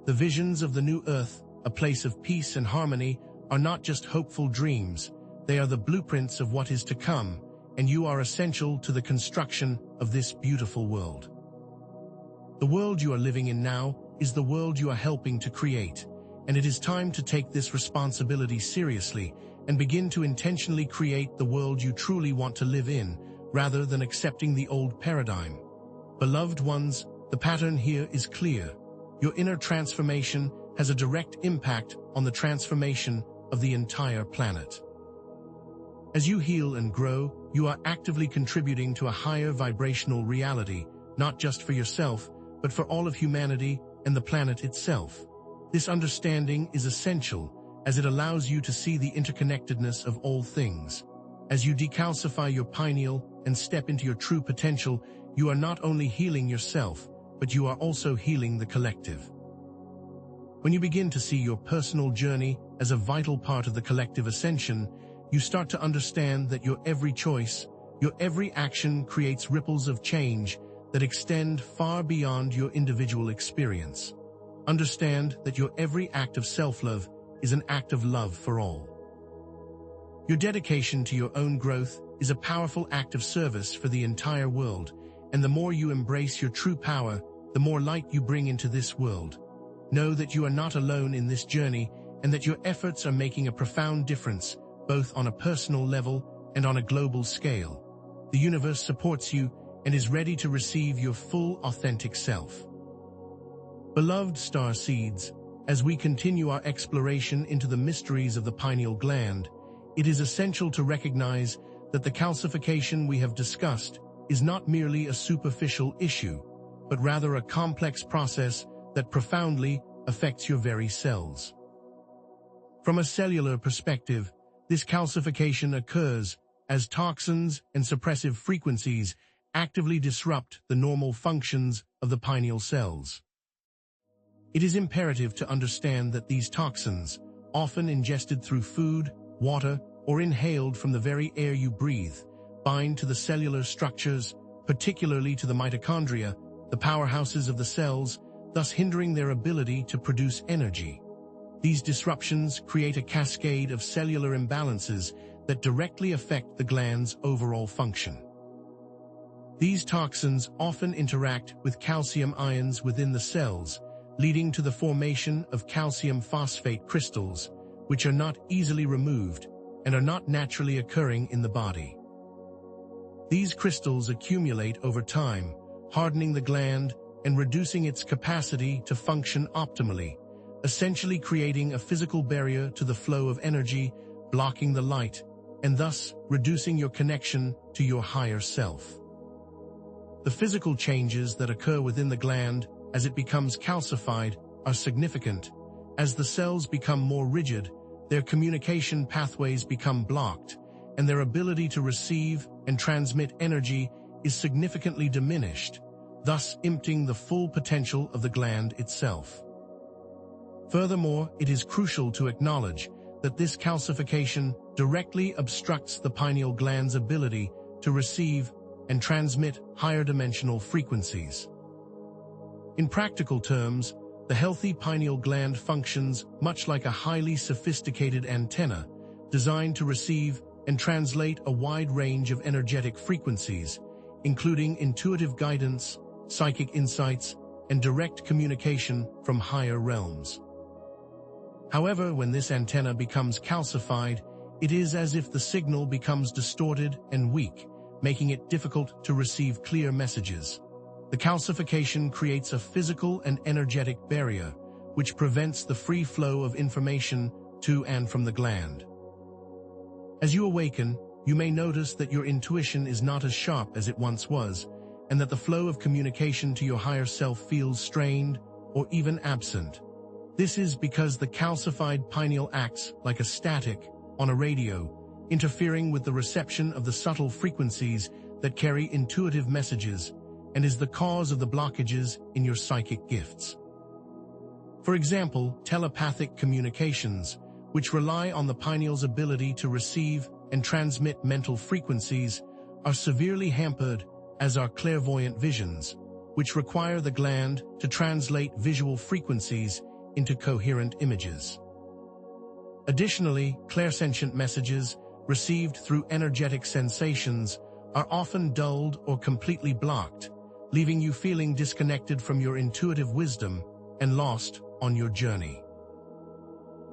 The visions of the new Earth, a place of peace and harmony, are not just hopeful dreams. They are the blueprints of what is to come, and you are essential to the construction of this beautiful world. The world you are living in now is the world you are helping to create, and it is time to take this responsibility seriously and begin to intentionally create the world you truly want to live in, rather than accepting the old paradigm. Beloved ones, the pattern here is clear. Your inner transformation has a direct impact on the transformation of the entire planet. As you heal and grow, you are actively contributing to a higher vibrational reality, not just for yourself, but for all of humanity and the planet itself. This understanding is essential, as it allows you to see the interconnectedness of all things. As you decalcify your pineal and step into your true potential, you are not only healing yourself, but you are also healing the collective. When you begin to see your personal journey as a vital part of the collective ascension, you start to understand that your every choice, your every action creates ripples of change that extend far beyond your individual experience. Understand that your every act of self-love is an act of love for all. Your dedication to your own growth is a powerful act of service for the entire world, and the more you embrace your true power, the more light you bring into this world. Know that you are not alone in this journey, and that your efforts are making a profound difference, both on a personal level and on a global scale. The universe supports you and is ready to receive your full, authentic self. Beloved star seeds, as we continue our exploration into the mysteries of the pineal gland, it is essential to recognize that the calcification we have discussed is not merely a superficial issue, but rather a complex process that profoundly affects your very cells. From a cellular perspective, this calcification occurs as toxins and suppressive frequencies actively disrupt the normal functions of the pineal cells. It is imperative to understand that these toxins, often ingested through food, water, or inhaled from the very air you breathe, bind to the cellular structures, particularly to the mitochondria, the powerhouses of the cells, thus hindering their ability to produce energy. These disruptions create a cascade of cellular imbalances that directly affect the gland's overall function. These toxins often interact with calcium ions within the cells, leading to the formation of calcium phosphate crystals, which are not easily removed and are not naturally occurring in the body. These crystals accumulate over time, hardening the gland and reducing its capacity to function optimally, essentially creating a physical barrier to the flow of energy, blocking the light, and thus reducing your connection to your higher self. The physical changes that occur within the gland as it becomes calcified are significant. As the cells become more rigid, their communication pathways become blocked, and their ability to receive and transmit energy is significantly diminished, thus emptying the full potential of the gland itself. Furthermore, it is crucial to acknowledge that this calcification directly obstructs the pineal gland's ability to receive and transmit higher dimensional frequencies. In practical terms, The healthy pineal gland functions much like a highly sophisticated antenna designed to receive and translate a wide range of energetic frequencies, including intuitive guidance, psychic insights, and direct communication from higher realms. However, when this antenna becomes calcified, it is as if the signal becomes distorted and weak, making it difficult to receive clear messages. The calcification creates a physical and energetic barrier, which prevents the free flow of information to and from the gland. As you awaken, you may notice that your intuition is not as sharp as it once was, and that the flow of communication to your higher self feels strained or even absent. This is because the calcified pineal acts like a static on a radio, interfering with the reception of the subtle frequencies that carry intuitive messages, and is the cause of the blockages in your psychic gifts. For example, telepathic communications, which rely on the pineal's ability to receive and transmit mental frequencies, are severely hampered, as are clairvoyant visions, which require the gland to translate visual frequencies into coherent images. Additionally, clairsentient messages received through energetic sensations are often dulled or completely blocked, leaving you feeling disconnected from your intuitive wisdom and lost on your journey.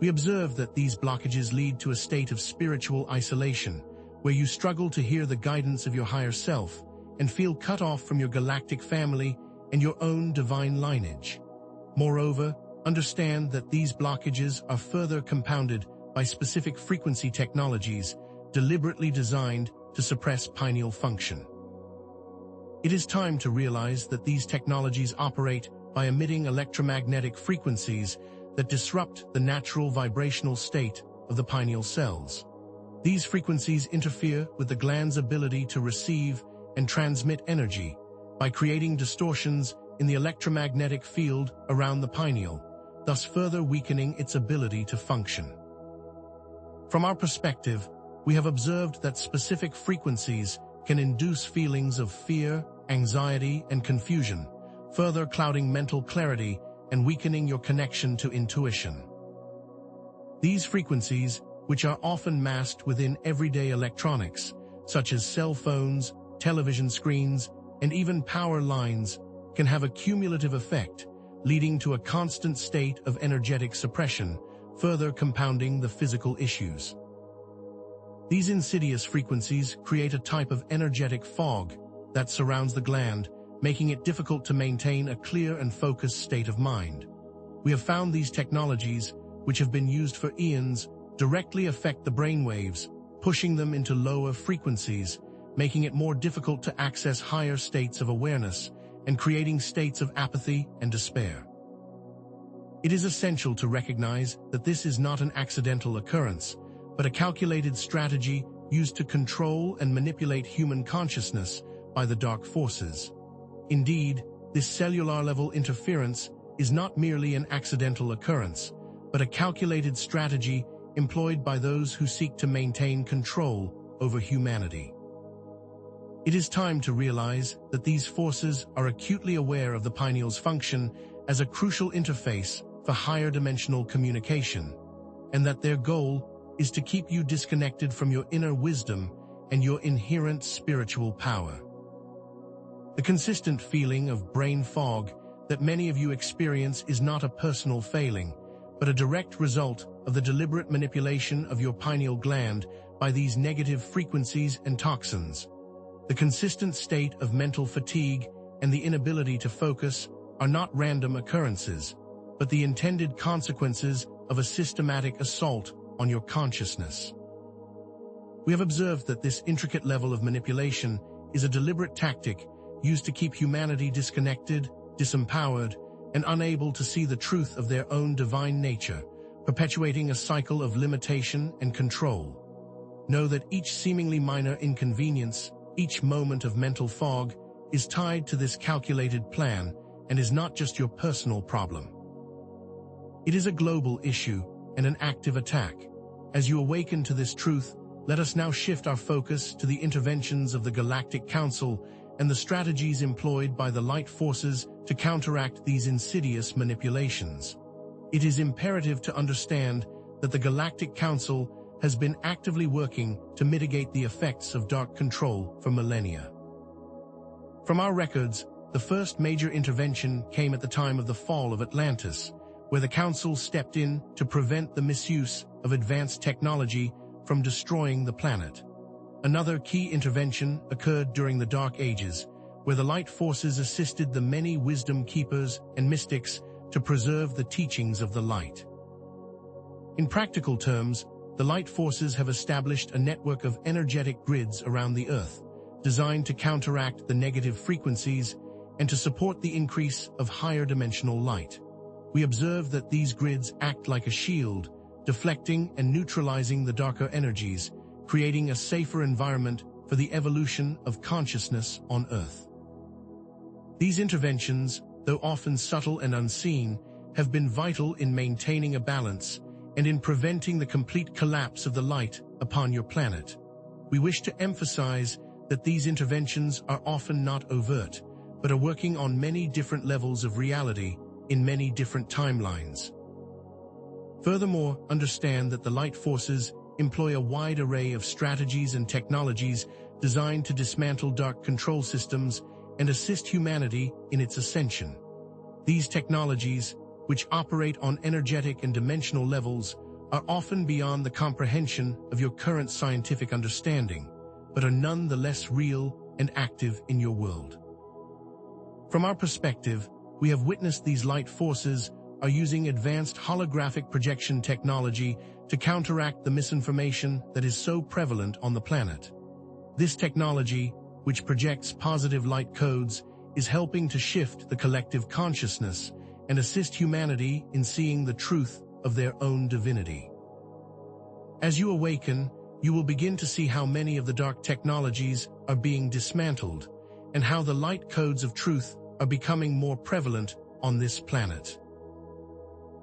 We observe that these blockages lead to a state of spiritual isolation, where you struggle to hear the guidance of your higher self and feel cut off from your galactic family and your own divine lineage. Moreover, understand that these blockages are further compounded by specific frequency technologies deliberately designed to suppress pineal function. It is time to realize that these technologies operate by emitting electromagnetic frequencies that disrupt the natural vibrational state of the pineal cells. These frequencies interfere with the gland's ability to receive and transmit energy by creating distortions in the electromagnetic field around the pineal, thus further weakening its ability to function. From our perspective, we have observed that specific frequencies can induce feelings of fear, anxiety, and confusion, further clouding mental clarity and weakening your connection to intuition. These frequencies, which are often masked within everyday electronics, such as cell phones, television screens, and even power lines, can have a cumulative effect, leading to a constant state of energetic suppression, further compounding the physical issues. These insidious frequencies create a type of energetic fog that surrounds the gland, making it difficult to maintain a clear and focused state of mind. We have found these technologies, which have been used for eons, directly affect the brainwaves, pushing them into lower frequencies, making it more difficult to access higher states of awareness and creating states of apathy and despair. It is essential to recognize that this is not an accidental occurrence, but a calculated strategy used to control and manipulate human consciousness by the dark forces. Indeed, this cellular-level interference is not merely an accidental occurrence, but a calculated strategy employed by those who seek to maintain control over humanity. It is time to realize that these forces are acutely aware of the pineal's function as a crucial interface for higher dimensional communication, and that their goal is to keep you disconnected from your inner wisdom and your inherent spiritual power. The consistent feeling of brain fog that many of you experience is not a personal failing, but a direct result of the deliberate manipulation of your pineal gland by these negative frequencies and toxins. The consistent state of mental fatigue and the inability to focus are not random occurrences, but the intended consequences of a systematic assault on your consciousness. We have observed that this intricate level of manipulation is a deliberate tactic used to keep humanity disconnected, disempowered, and unable to see the truth of their own divine nature, perpetuating a cycle of limitation and control. Know that each seemingly minor inconvenience, each moment of mental fog, is tied to this calculated plan and is not just your personal problem. It is a global issue and an active attack. As you awaken to this truth, let us now shift our focus to the interventions of the Galactic Council and the strategies employed by the light forces to counteract these insidious manipulations. It is imperative to understand that the Galactic Council has been actively working to mitigate the effects of dark control for millennia. From our records, the first major intervention came at the time of the fall of Atlantis, where the Council stepped in to prevent the misuse of advanced technology from destroying the planet. Another key intervention occurred during the Dark Ages, where the light forces assisted the many wisdom keepers and mystics to preserve the teachings of the light. In practical terms, the light forces have established a network of energetic grids around the Earth, designed to counteract the negative frequencies and to support the increase of higher dimensional light. We observe that these grids act like a shield, deflecting and neutralizing the darker energies, creating a safer environment for the evolution of consciousness on Earth. These interventions, though often subtle and unseen, have been vital in maintaining a balance and in preventing the complete collapse of the light upon your planet. We wish to emphasize that these interventions are often not overt, but are working on many different levels of reality in many different timelines. Furthermore, understand that the light forces employ a wide array of strategies and technologies designed to dismantle dark control systems and assist humanity in its ascension. These technologies, which operate on energetic and dimensional levels, are often beyond the comprehension of your current scientific understanding, but are nonetheless real and active in your world. From our perspective, we have witnessed these light forces are using advanced holographic projection technology to counteract the misinformation that is so prevalent on the planet. This technology, which projects positive light codes, is helping to shift the collective consciousness and assist humanity in seeing the truth of their own divinity. As you awaken, you will begin to see how many of the dark technologies are being dismantled and how the light codes of truth are becoming more prevalent on this planet.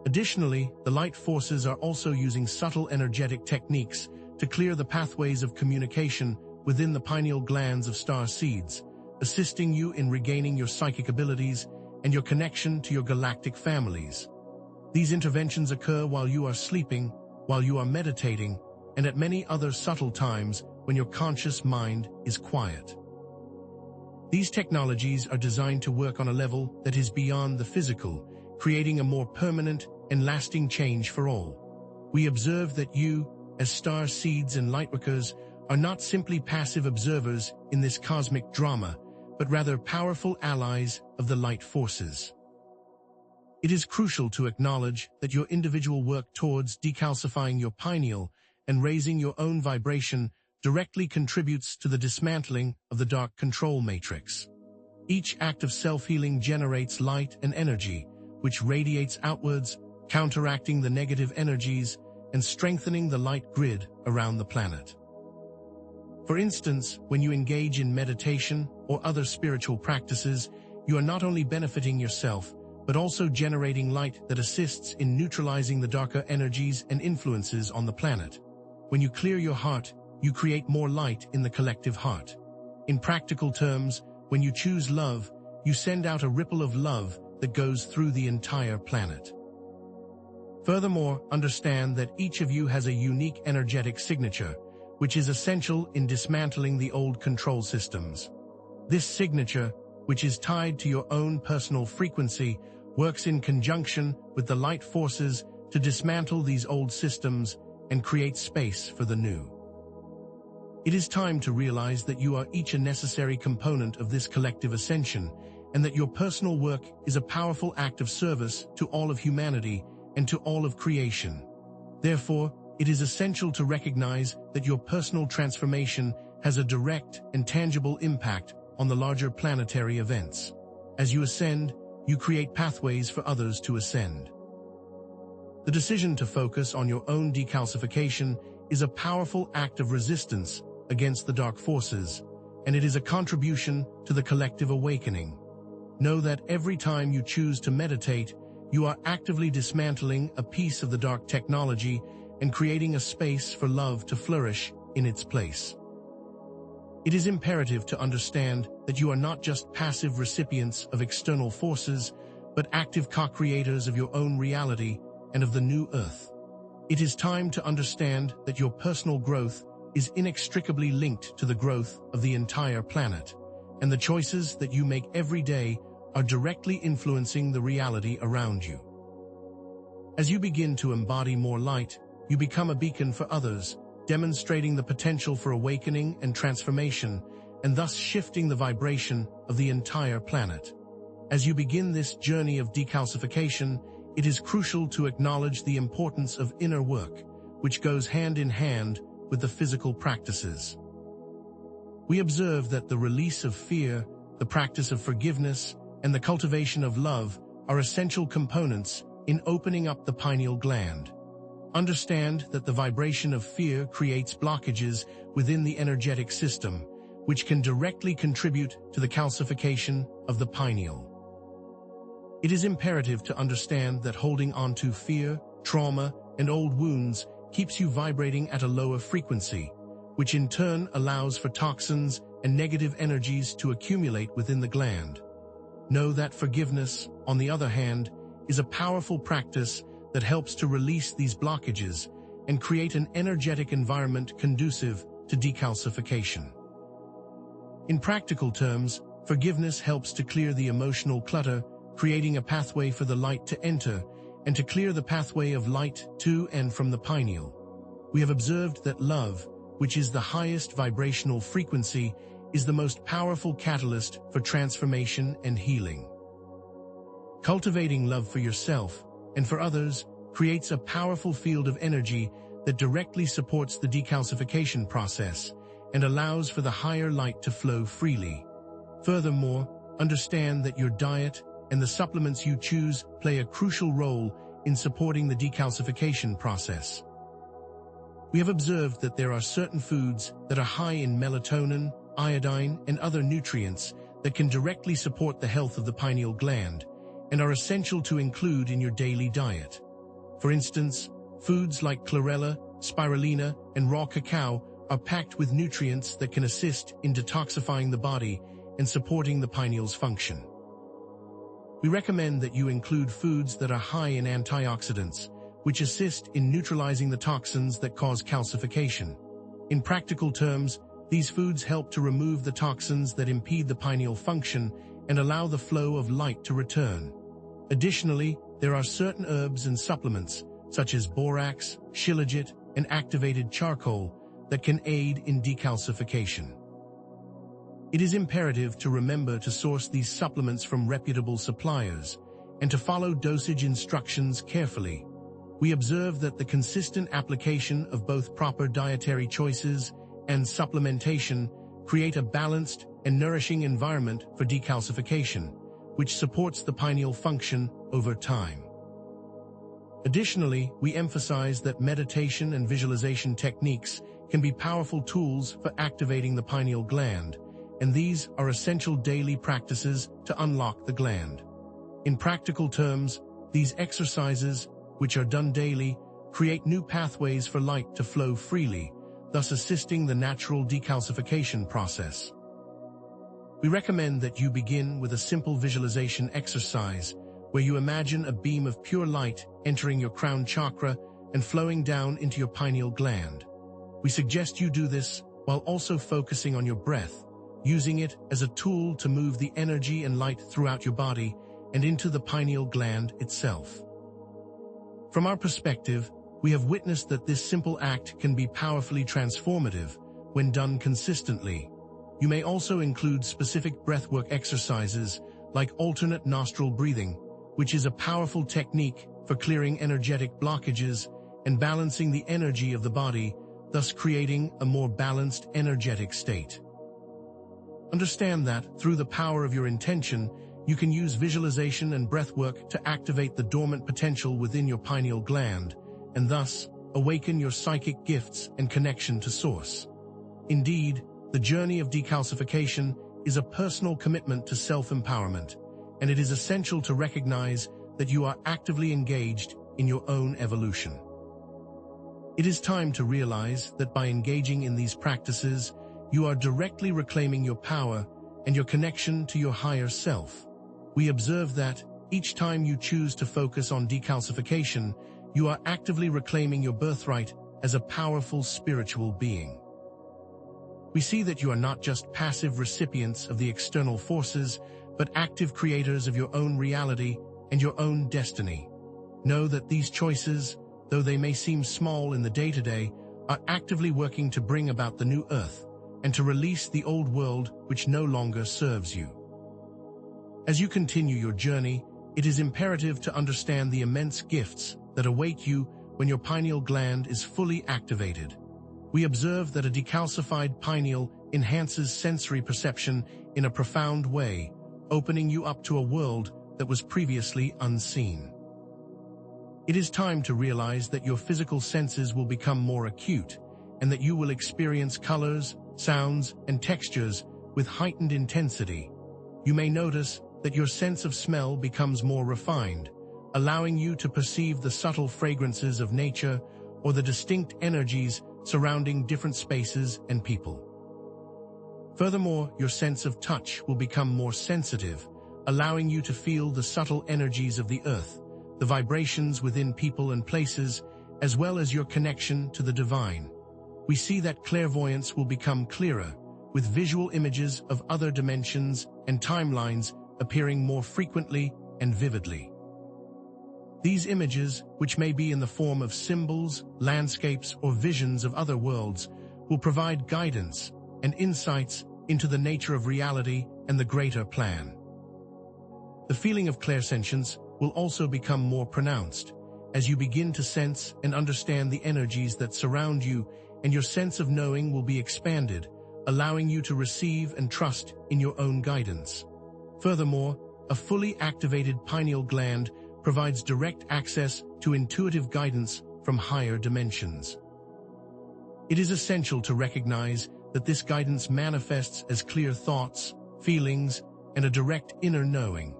Additionally, the light forces are also using subtle energetic techniques to clear the pathways of communication within the pineal glands of star seeds, assisting you in regaining your psychic abilities and your connection to your galactic families. These interventions occur while you are sleeping, while you are meditating, and at many other subtle times when your conscious mind is quiet. These technologies are designed to work on a level that is beyond the physical, creating a more permanent and lasting change for all. We observe that you, as star seeds and lightworkers, are not simply passive observers in this cosmic drama, but rather powerful allies of the light forces. It is crucial to acknowledge that your individual work towards decalcifying your pineal and raising your own vibration directly contributes to the dismantling of the dark control matrix. Each act of self-healing generates light and energy, which radiates outwards, counteracting the negative energies and strengthening the light grid around the planet. For instance, when you engage in meditation or other spiritual practices, you are not only benefiting yourself, but also generating light that assists in neutralizing the darker energies and influences on the planet. When you clear your heart, you create more light in the collective heart. In practical terms, when you choose love, you send out a ripple of love that goes through the entire planet. Furthermore, understand that each of you has a unique energetic signature, which is essential in dismantling the old control systems. This signature, which is tied to your own personal frequency, works in conjunction with the light forces to dismantle these old systems and create space for the new. It is time to realize that you are each a necessary component of this collective ascension, and that your personal work is a powerful act of service to all of humanity and to all of creation. Therefore, it is essential to recognize that your personal transformation has a direct and tangible impact on the larger planetary events. As you ascend, you create pathways for others to ascend. The decision to focus on your own decalcification is a powerful act of resistance against the dark forces, and it is a contribution to the collective awakening. Know that every time you choose to meditate, you are actively dismantling a piece of the dark technology and creating a space for love to flourish in its place. It is imperative to understand that you are not just passive recipients of external forces, but active co-creators of your own reality and of the new Earth. It is time to understand that your personal growth is inextricably linked to the growth of the entire planet, and the choices that you make every day are directly influencing the reality around you. As you begin to embody more light, you become a beacon for others, demonstrating the potential for awakening and transformation, and thus shifting the vibration of the entire planet. As you begin this journey of decalcification, it is crucial to acknowledge the importance of inner work, which goes hand in hand with the physical practices. We observe that the release of fear, the practice of forgiveness, and the cultivation of love are essential components in opening up the pineal gland. Understand that the vibration of fear creates blockages within the energetic system, which can directly contribute to the calcification of the pineal. It is imperative to understand that holding on to fear, trauma, and old wounds keeps you vibrating at a lower frequency, which in turn allows for toxins and negative energies to accumulate within the gland. Know that forgiveness, on the other hand, is a powerful practice that helps to release these blockages and create an energetic environment conducive to decalcification. In practical terms, forgiveness helps to clear the emotional clutter, creating a pathway for the light to enter and to clear the pathway of light to and from the pineal. We have observed that love, which is the highest vibrational frequency, is the most powerful catalyst for transformation and healing. Cultivating love for yourself and for others creates a powerful field of energy that directly supports the decalcification process and allows for the higher light to flow freely. Furthermore, understand that your diet and the supplements you choose play a crucial role in supporting the decalcification process. We have observed that there are certain foods that are high in melatonin, iodine, and other nutrients that can directly support the health of the pineal gland and are essential to include in your daily diet. For instance, foods like chlorella, spirulina, and raw cacao are packed with nutrients that can assist in detoxifying the body and supporting the pineal's function. We recommend that you include foods that are high in antioxidants, which assist in neutralizing the toxins that cause calcification. In practical terms, these foods help to remove the toxins that impede the pineal function and allow the flow of light to return. Additionally, there are certain herbs and supplements, such as borax, shilajit, and activated charcoal, that can aid in decalcification. It is imperative to remember to source these supplements from reputable suppliers and to follow dosage instructions carefully. We observe that the consistent application of both proper dietary choices and supplementation create a balanced and nourishing environment for decalcification, which supports the pineal function over time. Additionally, we emphasize that meditation and visualization techniques can be powerful tools for activating the pineal gland, and these are essential daily practices to unlock the gland. In practical terms, these exercises, which are done daily, create new pathways for light to flow freely, thus assisting the natural decalcification process. We recommend that you begin with a simple visualization exercise where you imagine a beam of pure light entering your crown chakra and flowing down into your pineal gland. We suggest you do this while also focusing on your breath, using it as a tool to move the energy and light throughout your body and into the pineal gland itself. From our perspective, we have witnessed that this simple act can be powerfully transformative when done consistently. You may also include specific breathwork exercises like alternate nostril breathing, which is a powerful technique for clearing energetic blockages and balancing the energy of the body, thus creating a more balanced energetic state. Understand that, through the power of your intention, you can use visualization and breathwork to activate the dormant potential within your pineal gland, and thus awaken your psychic gifts and connection to Source. Indeed, the journey of decalcification is a personal commitment to self-empowerment, and it is essential to recognize that you are actively engaged in your own evolution. It is time to realize that by engaging in these practices, you are directly reclaiming your power and your connection to your higher self. We observe that, each time you choose to focus on decalcification, you are actively reclaiming your birthright as a powerful spiritual being. We see that you are not just passive recipients of the external forces, but active creators of your own reality and your own destiny. Know that these choices, though they may seem small in the day-to-day, are actively working to bring about the new earth and to release the old world which no longer serves you. As you continue your journey, it is imperative to understand the immense gifts that await you when your pineal gland is fully activated. We observe that a decalcified pineal enhances sensory perception in a profound way, opening you up to a world that was previously unseen. It is time to realize that your physical senses will become more acute and that you will experience colors, sounds, and textures with heightened intensity. You may notice that your sense of smell becomes more refined, allowing you to perceive the subtle fragrances of nature or the distinct energies surrounding different spaces and people. Furthermore, your sense of touch will become more sensitive, allowing you to feel the subtle energies of the earth, the vibrations within people and places, as well as your connection to the divine. We see that clairvoyance will become clearer, with visual images of other dimensions and timelines appearing more frequently and vividly. These images, which may be in the form of symbols, landscapes, or visions of other worlds, will provide guidance and insights into the nature of reality and the greater plan. The feeling of clairsentience will also become more pronounced as you begin to sense and understand the energies that surround you, and your sense of knowing will be expanded, allowing you to receive and trust in your own guidance. Furthermore, a fully activated pineal gland provides direct access to intuitive guidance from higher dimensions. It is essential to recognize that this guidance manifests as clear thoughts, feelings, and a direct inner knowing.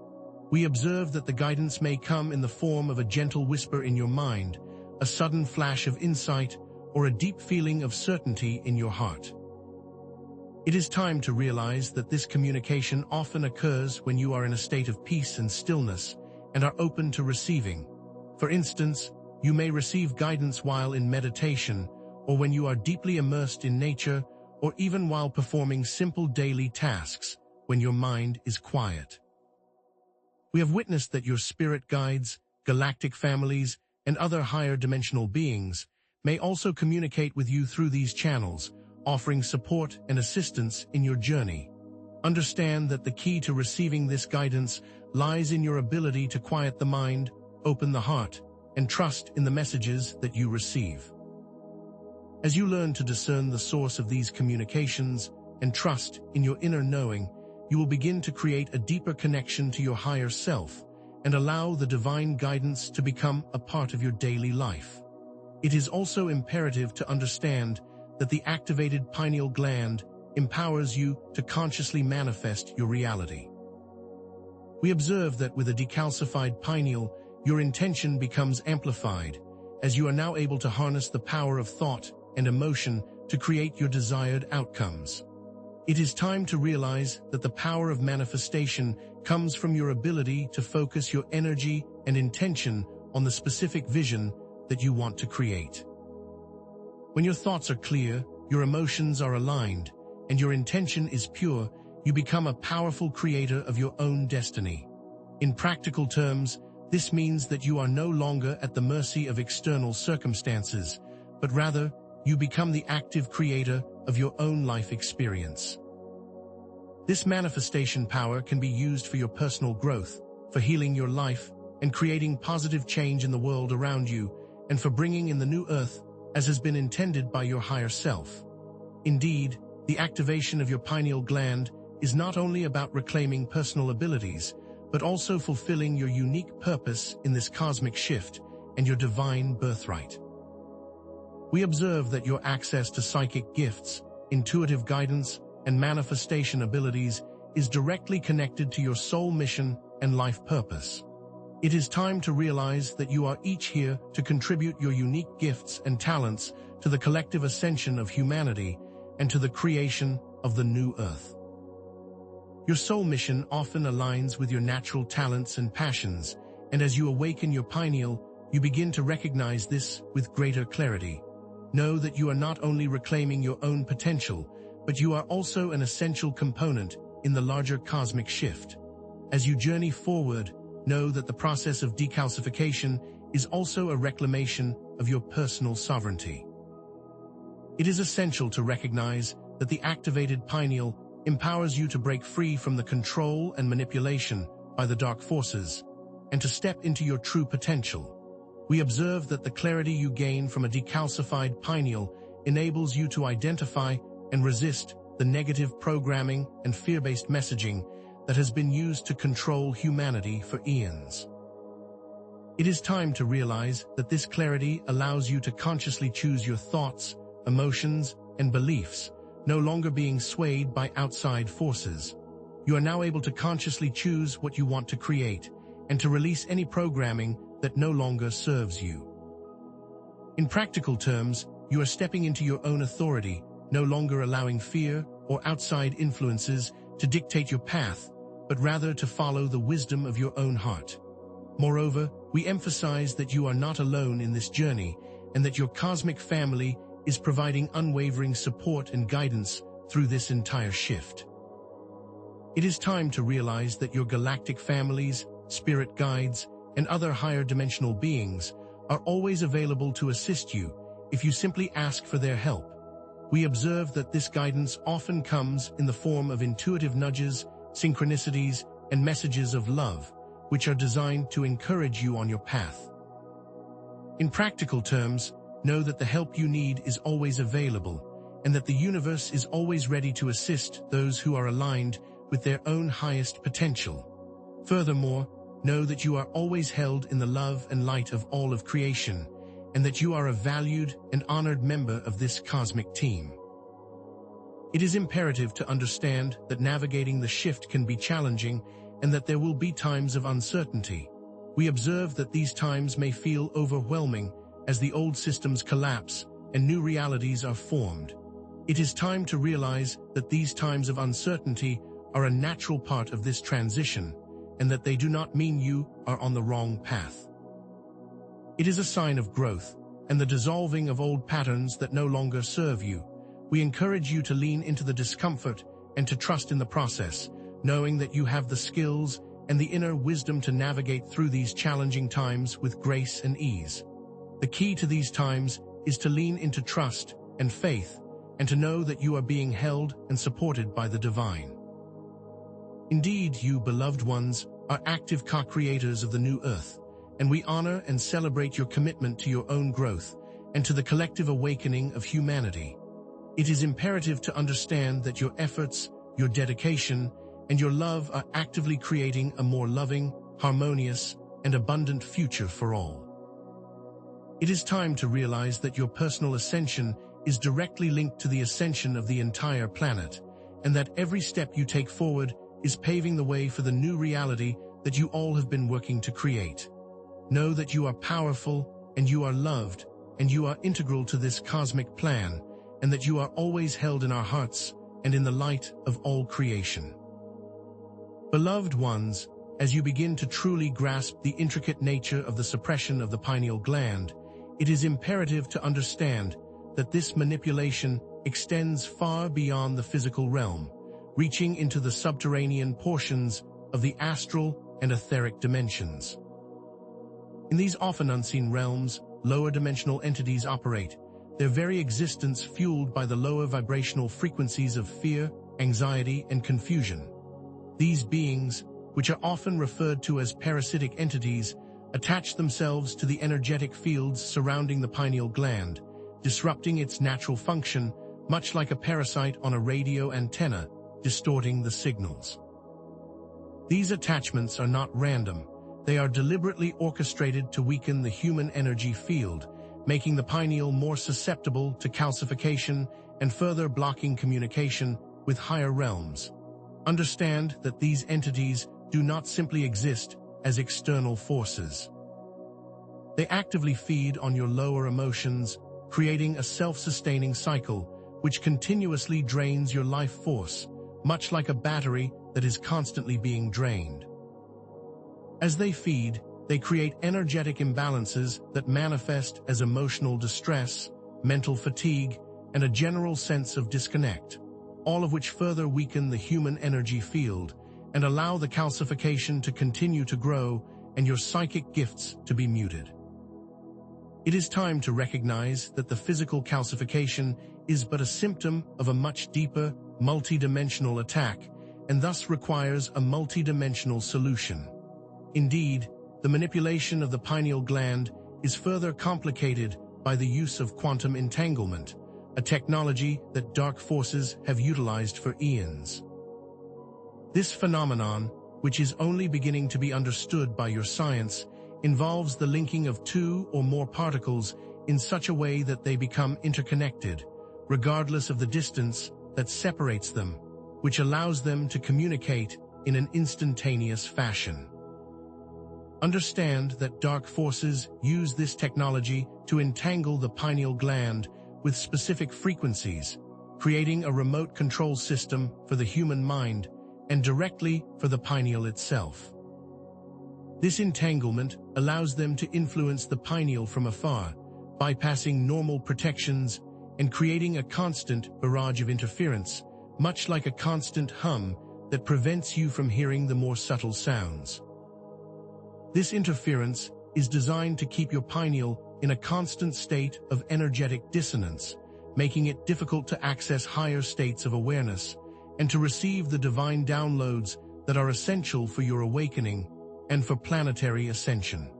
We observe that the guidance may come in the form of a gentle whisper in your mind, a sudden flash of insight, or a deep feeling of certainty in your heart. It is time to realize that this communication often occurs when you are in a state of peace and stillness and are open to receiving. For instance, you may receive guidance while in meditation, or when you are deeply immersed in nature, or even while performing simple daily tasks when your mind is quiet. We have witnessed that your spirit guides, galactic families, and other higher dimensional beings may also communicate with you through these channels, offering support and assistance in your journey. Understand that the key to receiving this guidance lies in your ability to quiet the mind, open the heart, and trust in the messages that you receive. As you learn to discern the source of these communications and trust in your inner knowing, you will begin to create a deeper connection to your higher self and allow the divine guidance to become a part of your daily life. It is also imperative to understand that the activated pineal gland empowers you to consciously manifest your reality. We observe that with a decalcified pineal, your intention becomes amplified, as you are now able to harness the power of thought and emotion to create your desired outcomes. It is time to realize that the power of manifestation comes from your ability to focus your energy and intention on the specific vision that you want to create. When your thoughts are clear, your emotions are aligned, and your intention is pure, you become a powerful creator of your own destiny. In practical terms, this means that you are no longer at the mercy of external circumstances, but rather, you become the active creator of your own life experience. This manifestation power can be used for your personal growth, for healing your life, and creating positive change in the world around you, and for bringing in the new earth as has been intended by your higher self. Indeed, the activation of your pineal gland is not only about reclaiming personal abilities, but also fulfilling your unique purpose in this cosmic shift and your divine birthright. We observe that your access to psychic gifts, intuitive guidance, and manifestation abilities is directly connected to your soul mission and life purpose. It is time to realize that you are each here to contribute your unique gifts and talents to the collective ascension of humanity and to the creation of the new earth. Your soul mission often aligns with your natural talents and passions, and as you awaken your pineal, you begin to recognize this with greater clarity. Know that you are not only reclaiming your own potential, but you are also an essential component in the larger cosmic shift. As you journey forward, know that the process of decalcification is also a reclamation of your personal sovereignty. It is essential to recognize that the activated pineal empowers you to break free from the control and manipulation by the dark forces, and to step into your true potential. We observe that the clarity you gain from a decalcified pineal enables you to identify and resist the negative programming and fear-based messaging that has been used to control humanity for eons. It is time to realize that this clarity allows you to consciously choose your thoughts, emotions, and beliefs, no longer being swayed by outside forces. You are now able to consciously choose what you want to create and to release any programming that no longer serves you. In practical terms, you are stepping into your own authority, no longer allowing fear or outside influences to dictate your path, but rather to follow the wisdom of your own heart. Moreover, we emphasize that you are not alone in this journey and that your cosmic family is providing unwavering support and guidance through this entire shift. It is time to realize that your galactic families, spirit guides, and other higher dimensional beings are always available to assist you if you simply ask for their help. We observe that this guidance often comes in the form of intuitive nudges, synchronicities, and messages of love, which are designed to encourage you on your path. In practical terms, know that the help you need is always available, and that the universe is always ready to assist those who are aligned with their own highest potential. Furthermore, know that you are always held in the love and light of all of creation, and that you are a valued and honored member of this cosmic team. It is imperative to understand that navigating the shift can be challenging and that there will be times of uncertainty. We observe that these times may feel overwhelming as the old systems collapse and new realities are formed. It is time to realize that these times of uncertainty are a natural part of this transition, and that they do not mean you are on the wrong path. It is a sign of growth and the dissolving of old patterns that no longer serve you. We encourage you to lean into the discomfort and to trust in the process, knowing that you have the skills and the inner wisdom to navigate through these challenging times with grace and ease. The key to these times is to lean into trust and faith, and to know that you are being held and supported by the divine. Indeed, you, beloved ones, are active co-creators of the new earth, and we honor and celebrate your commitment to your own growth and to the collective awakening of humanity. It is imperative to understand that your efforts, your dedication, and your love are actively creating a more loving, harmonious, and abundant future for all. It is time to realize that your personal ascension is directly linked to the ascension of the entire planet, and that every step you take forward is paving the way for the new reality that you all have been working to create. Know that you are powerful, and you are loved, and you are integral to this cosmic plan, and that you are always held in our hearts and in the light of all creation. Beloved ones, as you begin to truly grasp the intricate nature of the suppression of the pineal gland, it is imperative to understand that this manipulation extends far beyond the physical realm, reaching into the subterranean portions of the astral and etheric dimensions. In these often unseen realms, lower dimensional entities operate, their very existence fueled by the lower vibrational frequencies of fear, anxiety, and confusion. These beings, which are often referred to as parasitic entities, attach themselves to the energetic fields surrounding the pineal gland, disrupting its natural function, much like a parasite on a radio antenna, distorting the signals. These attachments are not random. They are deliberately orchestrated to weaken the human energy field, making the pineal more susceptible to calcification and further blocking communication with higher realms. Understand that these entities do not simply exist as external forces. They actively feed on your lower emotions, creating a self-sustaining cycle which continuously drains your life force, much like a battery that is constantly being drained. As they feed, they create energetic imbalances that manifest as emotional distress, mental fatigue, and a general sense of disconnect, all of which further weaken the human energy field and allow the calcification to continue to grow and your psychic gifts to be muted. It is time to recognize that the physical calcification is but a symptom of a much deeper, multidimensional attack, and thus requires a multidimensional solution. Indeed, the manipulation of the pineal gland is further complicated by the use of quantum entanglement, a technology that dark forces have utilized for eons. This phenomenon, which is only beginning to be understood by your science, involves the linking of two or more particles in such a way that they become interconnected, regardless of the distance that separates them, which allows them to communicate in an instantaneous fashion. Understand that dark forces use this technology to entangle the pineal gland with specific frequencies, creating a remote control system for the human mind and directly for the pineal itself. This entanglement allows them to influence the pineal from afar, bypassing normal protections and creating a constant barrage of interference, much like a constant hum that prevents you from hearing the more subtle sounds. This interference is designed to keep your pineal in a constant state of energetic dissonance, making it difficult to access higher states of awareness and to receive the divine downloads that are essential for your awakening and for planetary ascension.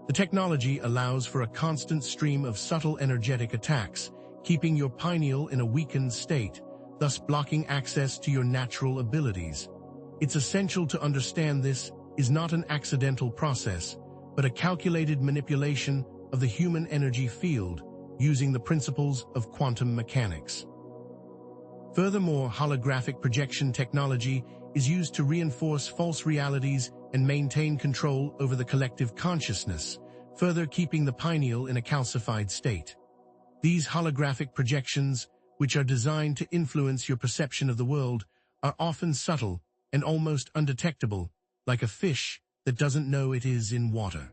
The technology allows for a constant stream of subtle energetic attacks, keeping your pineal in a weakened state, thus blocking access to your natural abilities. It's essential to understand this is not an accidental process, but a calculated manipulation of the human energy field using the principles of quantum mechanics. Furthermore, holographic projection technology is used to reinforce false realities and maintain control over the collective consciousness, further keeping the pineal in a calcified state. These holographic projections, which are designed to influence your perception of the world, are often subtle and almost undetectable, like a fish that doesn't know it is in water.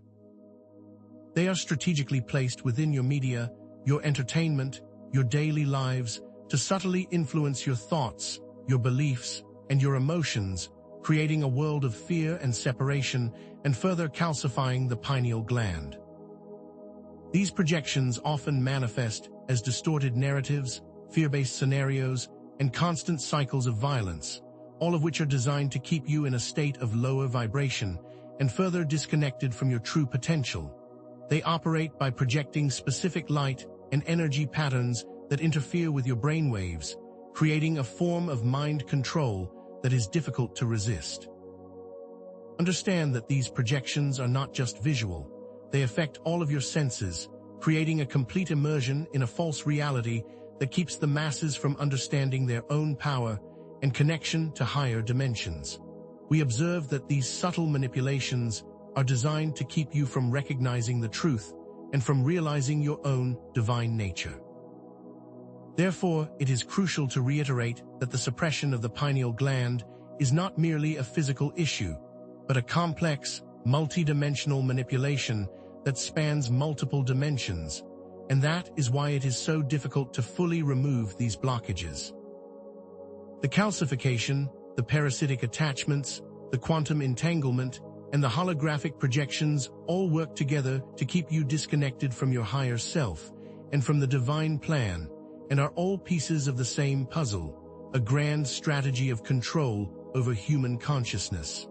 They are strategically placed within your media, your entertainment, your daily lives, to subtly influence your thoughts, your beliefs, and your emotions, creating a world of fear and separation and further calcifying the pineal gland. These projections often manifest as distorted narratives, fear-based scenarios, and constant cycles of violence, all of which are designed to keep you in a state of lower vibration and further disconnected from your true potential. They operate by projecting specific light and energy patterns that interfere with your brainwaves, creating a form of mind control that is difficult to resist. Understand that these projections are not just visual. They affect all of your senses, creating a complete immersion in a false reality that keeps the masses from understanding their own power and connection to higher dimensions. We observe that these subtle manipulations are designed to keep you from recognizing the truth and from realizing your own divine nature. Therefore, it is crucial to reiterate that the suppression of the pineal gland is not merely a physical issue, but a complex, multidimensional manipulation that spans multiple dimensions, and that is why it is so difficult to fully remove these blockages. The calcification, the parasitic attachments, the quantum entanglement, and the holographic projections all work together to keep you disconnected from your higher self and from the divine plan, and are all pieces of the same puzzle, a grand strategy of control over human consciousness.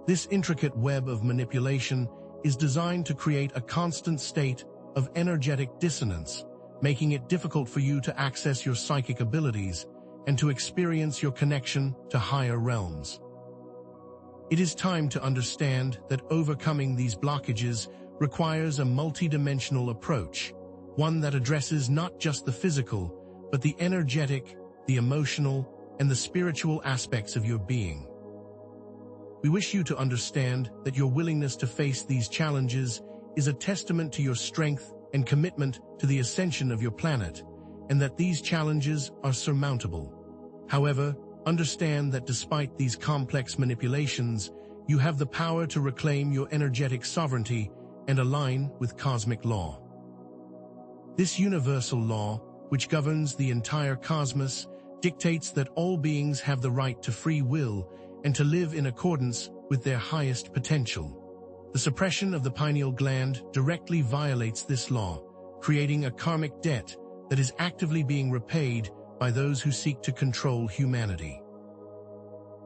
This intricate web of manipulation is designed to create a constant state of energetic dissonance, making it difficult for you to access your psychic abilities and to experience your connection to higher realms. It is time to understand that overcoming these blockages requires a multidimensional approach, one that addresses not just the physical, but the energetic, the emotional, and the spiritual aspects of your being. We wish you to understand that your willingness to face these challenges is a testament to your strength and commitment to the ascension of your planet, and that these challenges are surmountable. However, understand that despite these complex manipulations, you have the power to reclaim your energetic sovereignty and align with cosmic law. This universal law, which governs the entire cosmos, dictates that all beings have the right to free will and to live in accordance with their highest potential. The suppression of the pineal gland directly violates this law, creating a karmic debt that is actively being repaid by those who seek to control humanity.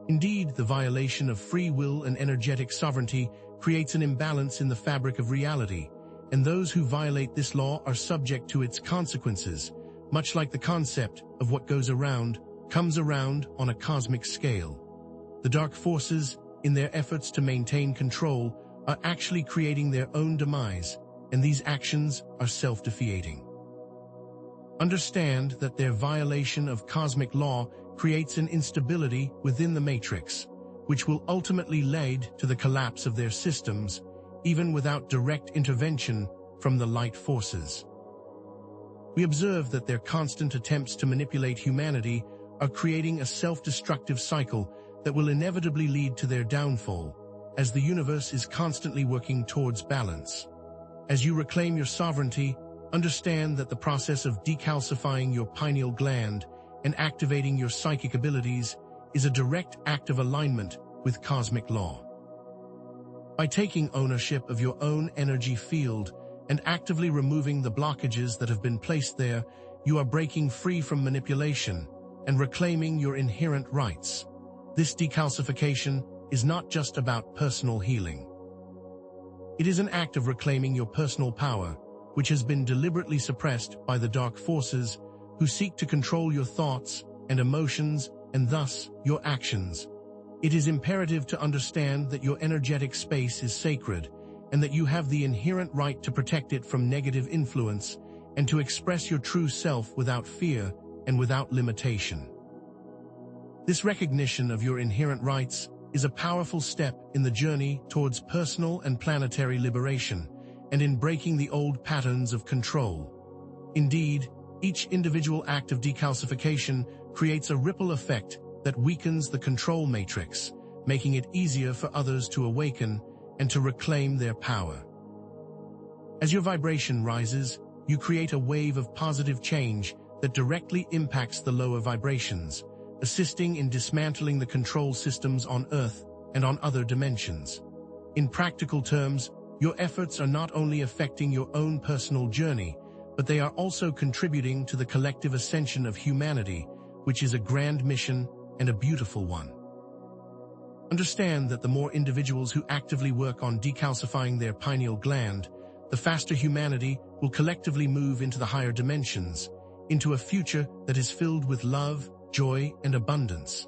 Indeed, the violation of free will and energetic sovereignty creates an imbalance in the fabric of reality, and those who violate this law are subject to its consequences, much like the concept of what goes around comes around on a cosmic scale. The dark forces, in their efforts to maintain control, are actually creating their own demise, and these actions are self-defeating. Understand that their violation of cosmic law creates an instability within the matrix, which will ultimately lead to the collapse of their systems, even without direct intervention from the light forces. We observe that their constant attempts to manipulate humanity are creating a self-destructive cycle that will inevitably lead to their downfall, as the universe is constantly working towards balance. As you reclaim your sovereignty, understand that the process of decalcifying your pineal gland and activating your psychic abilities is a direct act of alignment with cosmic law. By taking ownership of your own energy field and actively removing the blockages that have been placed there, you are breaking free from manipulation and reclaiming your inherent rights. This decalcification is not just about personal healing. It is an act of reclaiming your personal power, which has been deliberately suppressed by the dark forces who seek to control your thoughts and emotions and thus your actions. It is imperative to understand that your energetic space is sacred and that you have the inherent right to protect it from negative influence and to express your true self without fear and without limitation. This recognition of your inherent rights is a powerful step in the journey towards personal and planetary liberation and in breaking the old patterns of control. Indeed, each individual act of decalcification creates a ripple effect that weakens the control matrix, making it easier for others to awaken and to reclaim their power. As your vibration rises, you create a wave of positive change that directly impacts the lower vibrations, assisting in dismantling the control systems on Earth and on other dimensions. In practical terms, your efforts are not only affecting your own personal journey, but they are also contributing to the collective ascension of humanity, which is a grand mission and a beautiful one. Understand that the more individuals who actively work on decalcifying their pineal gland, the faster humanity will collectively move into the higher dimensions, into a future that is filled with love, joy, and abundance.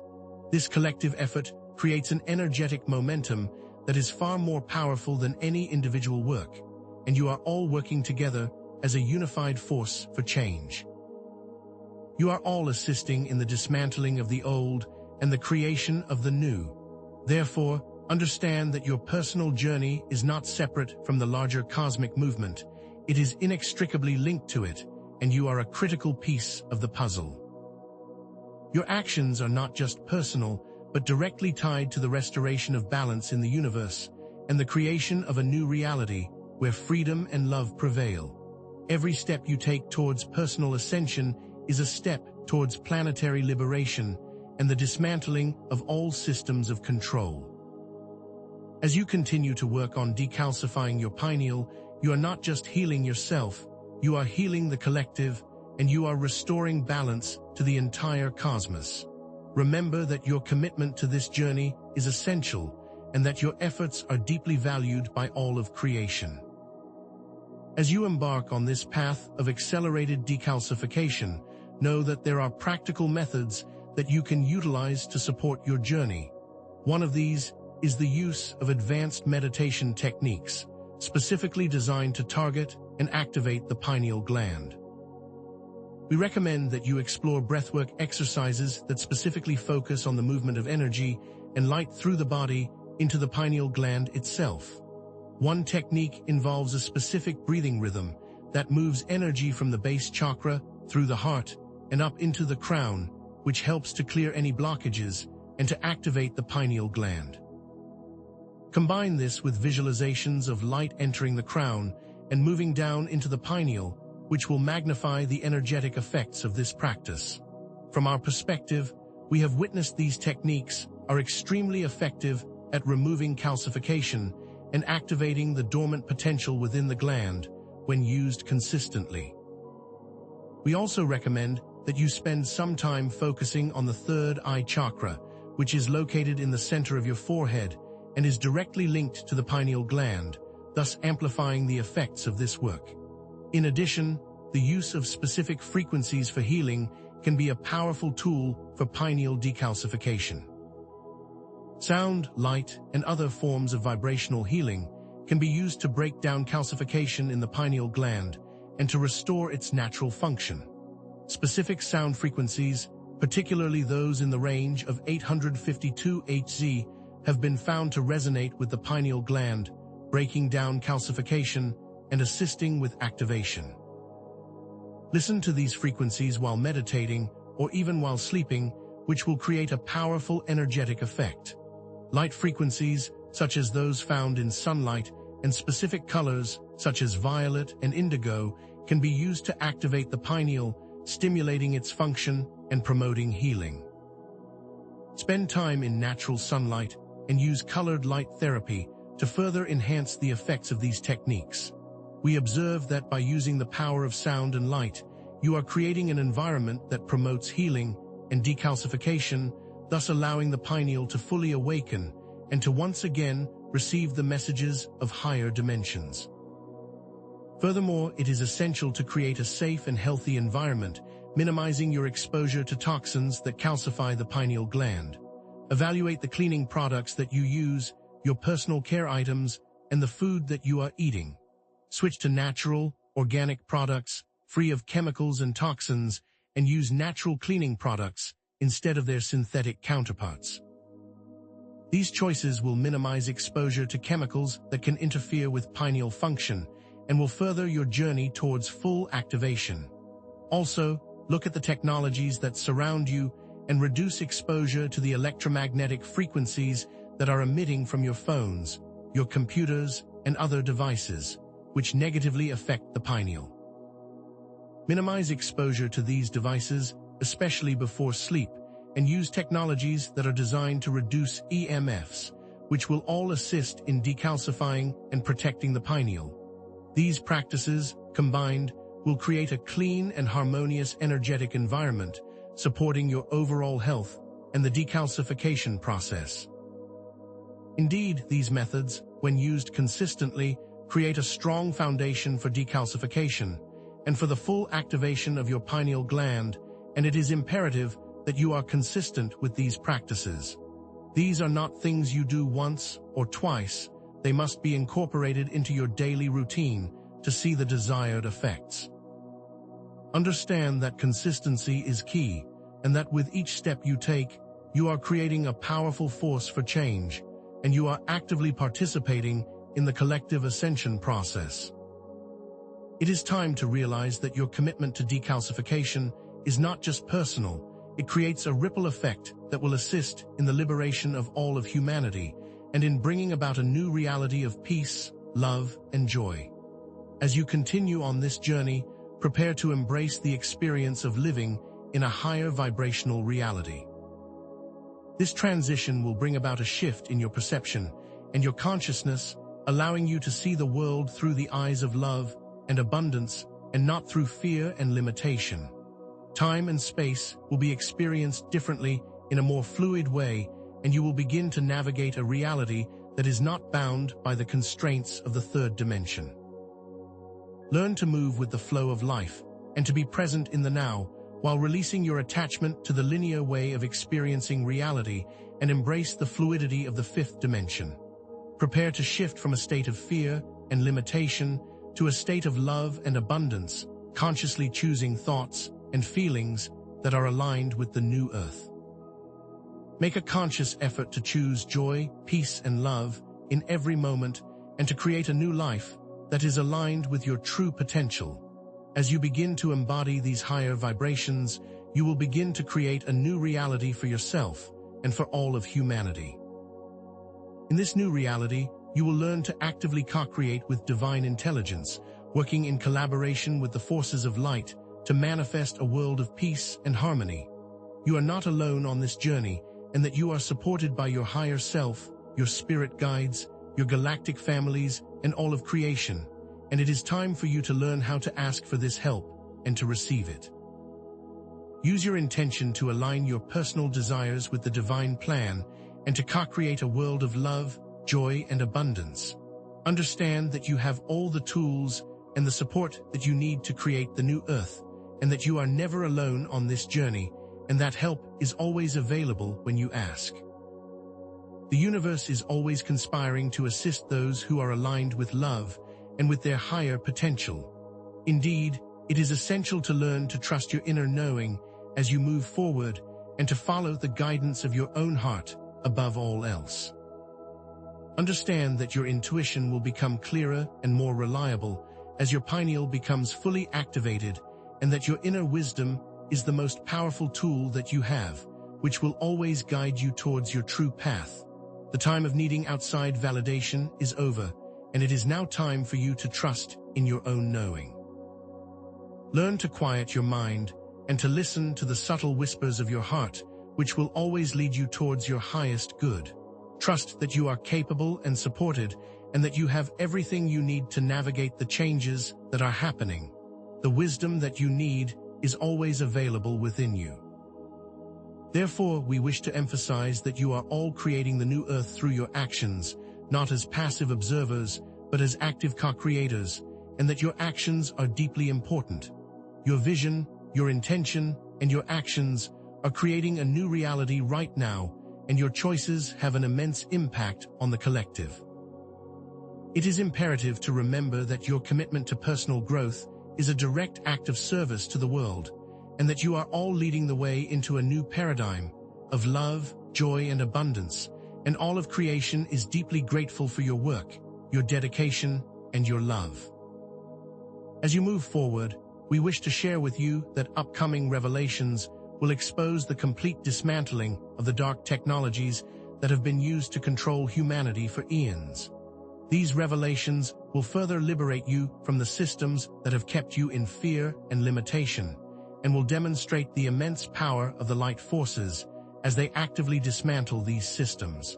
This collective effort creates an energetic momentum that is far more powerful than any individual work, and you are all working together as a unified force for change. You are all assisting in the dismantling of the old and the creation of the new. Therefore, understand that your personal journey is not separate from the larger cosmic movement. It is inextricably linked to it, and you are a critical piece of the puzzle. Your actions are not just personal, but directly tied to the restoration of balance in the universe and the creation of a new reality where freedom and love prevail. Every step you take towards personal ascension is a step towards planetary liberation and the dismantling of all systems of control. As you continue to work on decalcifying your pineal, you are not just healing yourself, you are healing the collective, and you are restoring balance to the entire cosmos. Remember that your commitment to this journey is essential and that your efforts are deeply valued by all of creation. As you embark on this path of accelerated decalcification, know that there are practical methods that you can utilize to support your journey. One of these is the use of advanced meditation techniques, specifically designed to target and activate the pineal gland. We recommend that you explore breathwork exercises that specifically focus on the movement of energy and light through the body into the pineal gland itself. One technique involves a specific breathing rhythm that moves energy from the base chakra through the heart, and up into the crown, which helps to clear any blockages and to activate the pineal gland. Combine this with visualizations of light entering the crown and moving down into the pineal, which will magnify the energetic effects of this practice. From our perspective, we have witnessed these techniques are extremely effective at removing calcification and activating the dormant potential within the gland when used consistently. We also recommend that you spend some time focusing on the third eye chakra, which is located in the center of your forehead and is directly linked to the pineal gland, thus amplifying the effects of this work. In addition, the use of specific frequencies for healing can be a powerful tool for pineal decalcification. Sound, light, and other forms of vibrational healing can be used to break down calcification in the pineal gland and to restore its natural function. Specific sound frequencies, particularly those in the range of 852 Hz, have been found to resonate with the pineal gland, breaking down calcification and assisting with activation. Listen to these frequencies while meditating or even while sleeping, which will create a powerful energetic effect. Light frequencies, such as those found in sunlight, and specific colors, such as violet and indigo, can be used to activate the pineal, stimulating its function and promoting healing. Spend time in natural sunlight and use colored light therapy to further enhance the effects of these techniques. We observe that by using the power of sound and light, you are creating an environment that promotes healing and decalcification, thus allowing the pineal to fully awaken and to once again receive the messages of higher dimensions. Furthermore, it is essential to create a safe and healthy environment, minimizing your exposure to toxins that calcify the pineal gland. Evaluate the cleaning products that you use, your personal care items, and the food that you are eating. Switch to natural, organic products, free of chemicals and toxins, and use natural cleaning products instead of their synthetic counterparts. These choices will minimize exposure to chemicals that can interfere with pineal function and will further your journey towards full activation. Also, look at the technologies that surround you and reduce exposure to the electromagnetic frequencies that are emitting from your phones, your computers, and other devices, which negatively affect the pineal. Minimize exposure to these devices, especially before sleep, and use technologies that are designed to reduce EMFs, which will all assist in decalcifying and protecting the pineal. These practices, combined, will create a clean and harmonious energetic environment, supporting your overall health and the decalcification process. Indeed, these methods, when used consistently, create a strong foundation for decalcification and for the full activation of your pineal gland, and it is imperative that you are consistent with these practices. These are not things you do once or twice. They must be incorporated into your daily routine to see the desired effects. Understand that consistency is key, and that with each step you take, you are creating a powerful force for change, and you are actively participating in the collective ascension process. It is time to realize that your commitment to decalcification is not just personal, it creates a ripple effect that will assist in the liberation of all of humanity and in bringing about a new reality of peace, love, and joy. As you continue on this journey, prepare to embrace the experience of living in a higher vibrational reality. This transition will bring about a shift in your perception and your consciousness, allowing you to see the world through the eyes of love and abundance and not through fear and limitation. Time and space will be experienced differently in a more fluid way, and you will begin to navigate a reality that is not bound by the constraints of the third dimension. Learn to move with the flow of life and to be present in the now, while releasing your attachment to the linear way of experiencing reality, and embrace the fluidity of the fifth dimension. Prepare to shift from a state of fear and limitation to a state of love and abundance, consciously choosing thoughts and feelings that are aligned with the new earth. Make a conscious effort to choose joy, peace, and love in every moment, and to create a new life that is aligned with your true potential. As you begin to embody these higher vibrations, you will begin to create a new reality for yourself and for all of humanity. In this new reality, you will learn to actively co-create with divine intelligence, working in collaboration with the forces of light to manifest a world of peace and harmony. You are not alone on this journey, and that you are supported by your higher self, your spirit guides, your galactic families, and all of creation. And it is time for you to learn how to ask for this help and to receive it. Use your intention to align your personal desires with the divine plan and to co-create a world of love, joy, and abundance. Understand that you have all the tools and the support that you need to create the new earth, and that you are never alone on this journey, and that help is always available when you ask. The universe is always conspiring to assist those who are aligned with love and with their higher potential. Indeed, it is essential to learn to trust your inner knowing as you move forward and to follow the guidance of your own heart above all else. Understand that your intuition will become clearer and more reliable as your pineal becomes fully activated, and that your inner wisdom is the most powerful tool that you have, which will always guide you towards your true path. The time of needing outside validation is over, and it is now time for you to trust in your own knowing. Learn to quiet your mind and to listen to the subtle whispers of your heart, which will always lead you towards your highest good. Trust that you are capable and supported, and that you have everything you need to navigate the changes that are happening. The wisdom that you need is always available within you. Therefore, we wish to emphasize that you are all creating the new earth through your actions, not as passive observers, but as active co-creators, and that your actions are deeply important. Your vision, your intention, and your actions are creating a new reality right now, and your choices have an immense impact on the collective. It is imperative to remember that your commitment to personal growth is a direct act of service to the world, and that you are all leading the way into a new paradigm of love, joy, and abundance, and all of creation is deeply grateful for your work, your dedication, and your love. As you move forward, we wish to share with you that upcoming revelations will expose the complete dismantling of the dark technologies that have been used to control humanity for eons. These revelations will further liberate you from the systems that have kept you in fear and limitation, and will demonstrate the immense power of the light forces as they actively dismantle these systems.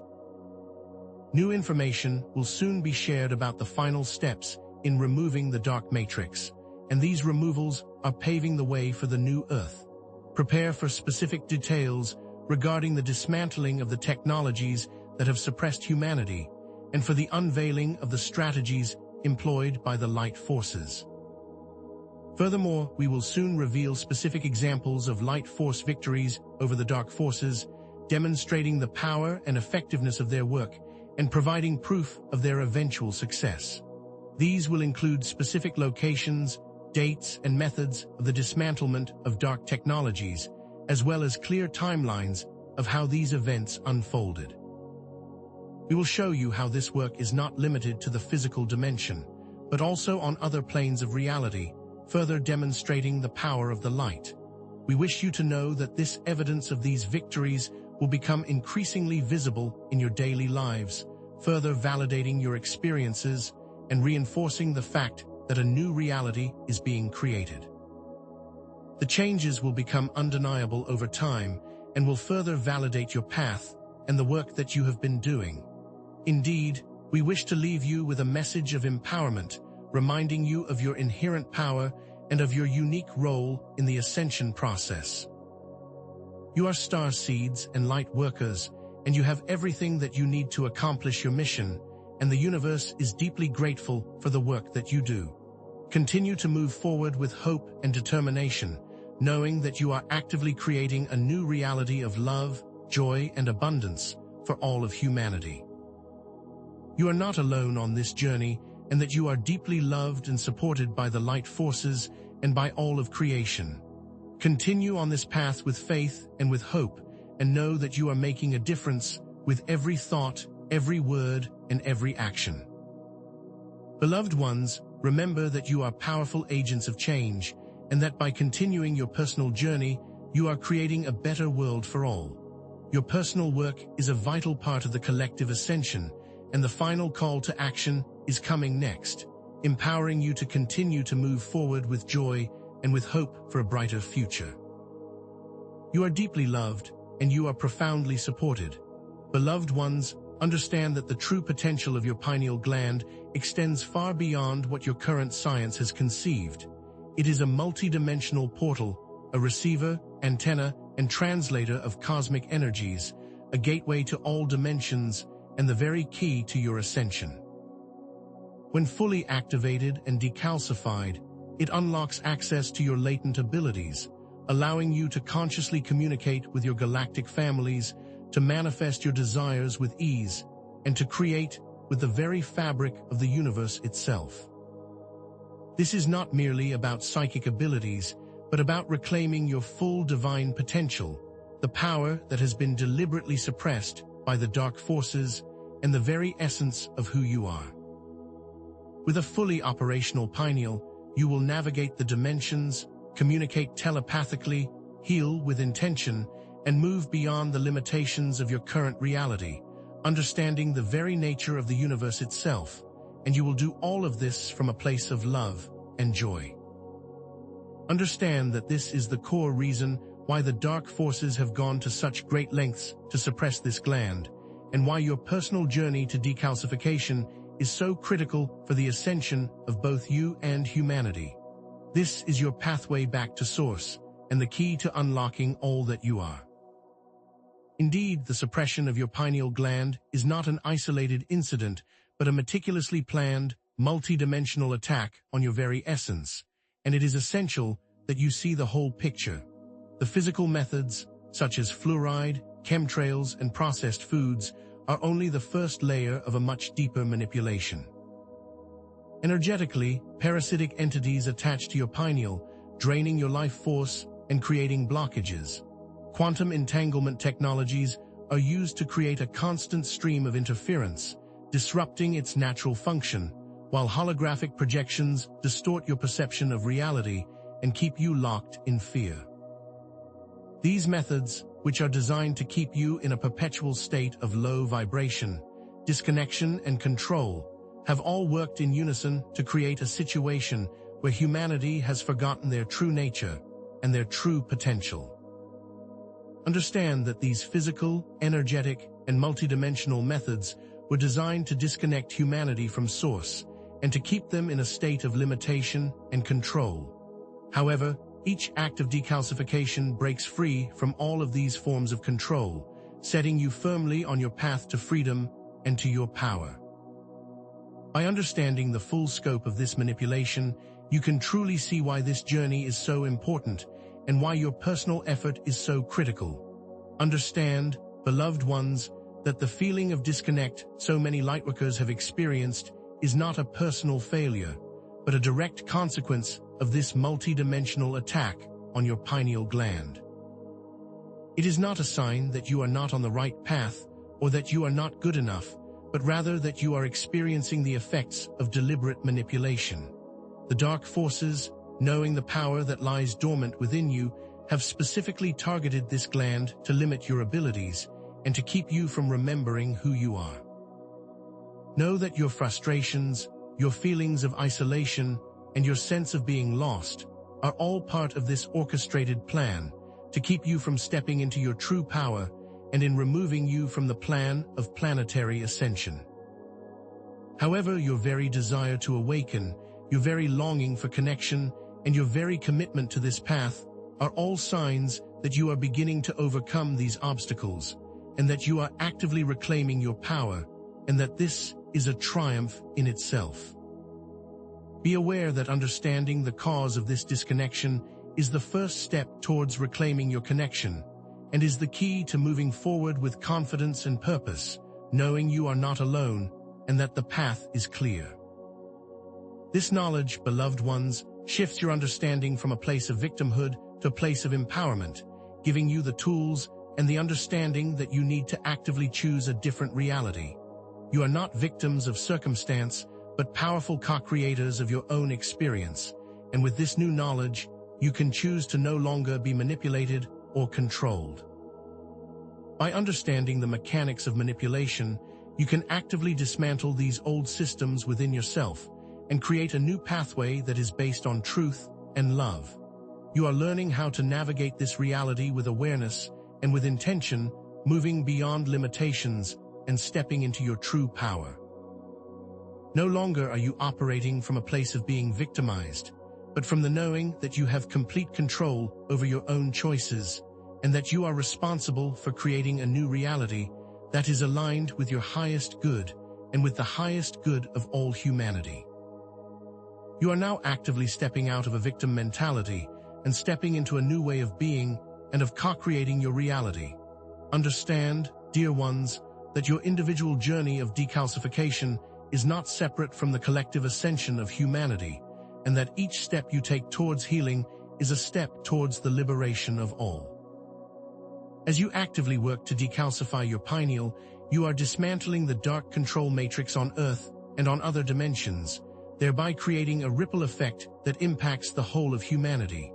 New information will soon be shared about the final steps in removing the dark matrix, and these removals are paving the way for the new Earth. Prepare for specific details regarding the dismantling of the technologies that have suppressed humanity, and for the unveiling of the strategies employed by the light forces. Furthermore, we will soon reveal specific examples of light force victories over the dark forces, demonstrating the power and effectiveness of their work and providing proof of their eventual success. These will include specific locations, dates, and methods of the dismantlement of dark technologies, as well as clear timelines of how these events unfolded. We will show you how this work is not limited to the physical dimension, but also on other planes of reality, further demonstrating the power of the light. We wish you to know that this evidence of these victories will become increasingly visible in your daily lives, further validating your experiences and reinforcing the fact that a new reality is being created. The changes will become undeniable over time and will further validate your path and the work that you have been doing. Indeed, we wish to leave you with a message of empowerment, reminding you of your inherent power and of your unique role in the ascension process. You are star seeds and light workers, and you have everything that you need to accomplish your mission, and the universe is deeply grateful for the work that you do. Continue to move forward with hope and determination, knowing that you are actively creating a new reality of love, joy, and abundance for all of humanity. You are not alone on this journey, and that you are deeply loved and supported by the light forces and by all of creation. Continue on this path with faith and with hope, and know that you are making a difference with every thought, every word, and every action. Beloved ones, remember that you are powerful agents of change, and that by continuing your personal journey, you are creating a better world for all. Your personal work is a vital part of the collective ascension, and the final call to action is coming next, empowering you to continue to move forward with joy and with hope for a brighter future. You are deeply loved, and you are profoundly supported. Beloved ones, understand that the true potential of your pineal gland extends far beyond what your current science has conceived. It is a multidimensional portal, a receiver, antenna, and translator of cosmic energies, a gateway to all dimensions, and the very key to your ascension. When fully activated and decalcified, it unlocks access to your latent abilities, allowing you to consciously communicate with your galactic families, to manifest your desires with ease, and to create with the very fabric of the universe itself. This is not merely about psychic abilities, but about reclaiming your full divine potential, the power that has been deliberately suppressed by the dark forces and the very essence of who you are. With a fully operational pineal, you will navigate the dimensions, communicate telepathically, heal with intention, and move beyond the limitations of your current reality, understanding the very nature of the universe itself, and you will do all of this from a place of love and joy. Understand that this is the core reason why the dark forces have gone to such great lengths to suppress this gland, and why your personal journey to decalcification is so critical for the ascension of both you and humanity. This is your pathway back to source, and the key to unlocking all that you are. Indeed, the suppression of your pineal gland is not an isolated incident, but a meticulously planned, multidimensional attack on your very essence, and it is essential that you see the whole picture. The physical methods, such as fluoride, chemtrails, and processed foods, are only the first layer of a much deeper manipulation. Energetically, parasitic entities attach to your pineal, draining your life force and creating blockages. Quantum entanglement technologies are used to create a constant stream of interference, disrupting its natural function, while holographic projections distort your perception of reality and keep you locked in fear. These methods, which are designed to keep you in a perpetual state of low vibration, disconnection, and control, have all worked in unison to create a situation where humanity has forgotten their true nature and their true potential. Understand that these physical, energetic, and multidimensional methods were designed to disconnect humanity from source and to keep them in a state of limitation and control. However, each act of decalcification breaks free from all of these forms of control, setting you firmly on your path to freedom and to your power. By understanding the full scope of this manipulation, you can truly see why this journey is so important and why your personal effort is so critical. Understand, beloved ones, that the feeling of disconnect so many lightworkers have experienced is not a personal failure, but a direct consequence of this multidimensional attack on your pineal gland. It is not a sign that you are not on the right path or that you are not good enough, but rather that you are experiencing the effects of deliberate manipulation. The dark forces, knowing the power that lies dormant within you, have specifically targeted this gland to limit your abilities and to keep you from remembering who you are. Know that your frustrations, your feelings of isolation, and your sense of being lost are all part of this orchestrated plan to keep you from stepping into your true power and in removing you from the plan of planetary ascension. However, your very desire to awaken, your very longing for connection, and your very commitment to this path are all signs that you are beginning to overcome these obstacles, and that you are actively reclaiming your power, and that this is a triumph in itself. Be aware that understanding the cause of this disconnection is the first step towards reclaiming your connection, and is the key to moving forward with confidence and purpose, knowing you are not alone and that the path is clear. This knowledge, beloved ones, shifts your understanding from a place of victimhood to a place of empowerment, giving you the tools and the understanding that you need to actively choose a different reality. You are not victims of circumstance, but powerful co-creators of your own experience. And with this new knowledge, you can choose to no longer be manipulated or controlled. By understanding the mechanics of manipulation, you can actively dismantle these old systems within yourself and create a new pathway that is based on truth and love. You are learning how to navigate this reality with awareness and with intention, moving beyond limitations and stepping into your true power. No longer are you operating from a place of being victimized, but from the knowing that you have complete control over your own choices and that you are responsible for creating a new reality that is aligned with your highest good and with the highest good of all humanity. You are now actively stepping out of a victim mentality and stepping into a new way of being and of co-creating your reality. Understand, dear ones, that your individual journey of decalcification is not separate from the collective ascension of humanity, and that each step you take towards healing is a step towards the liberation of all. As you actively work to decalcify your pineal, you are dismantling the dark control matrix on Earth and on other dimensions, thereby creating a ripple effect that impacts the whole of humanity.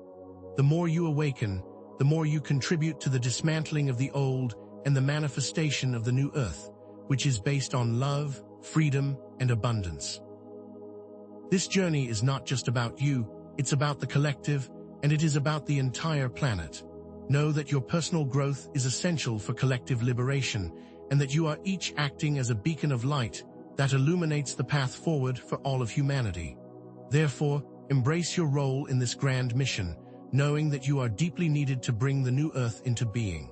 The more you awaken, the more you contribute to the dismantling of the old and the manifestation of the new Earth, which is based on love, freedom, and abundance. This journey is not just about you, it's about the collective, and it is about the entire planet. Know that your personal growth is essential for collective liberation, and that you are each acting as a beacon of light that illuminates the path forward for all of humanity. Therefore, embrace your role in this grand mission, knowing that you are deeply needed to bring the new Earth into being.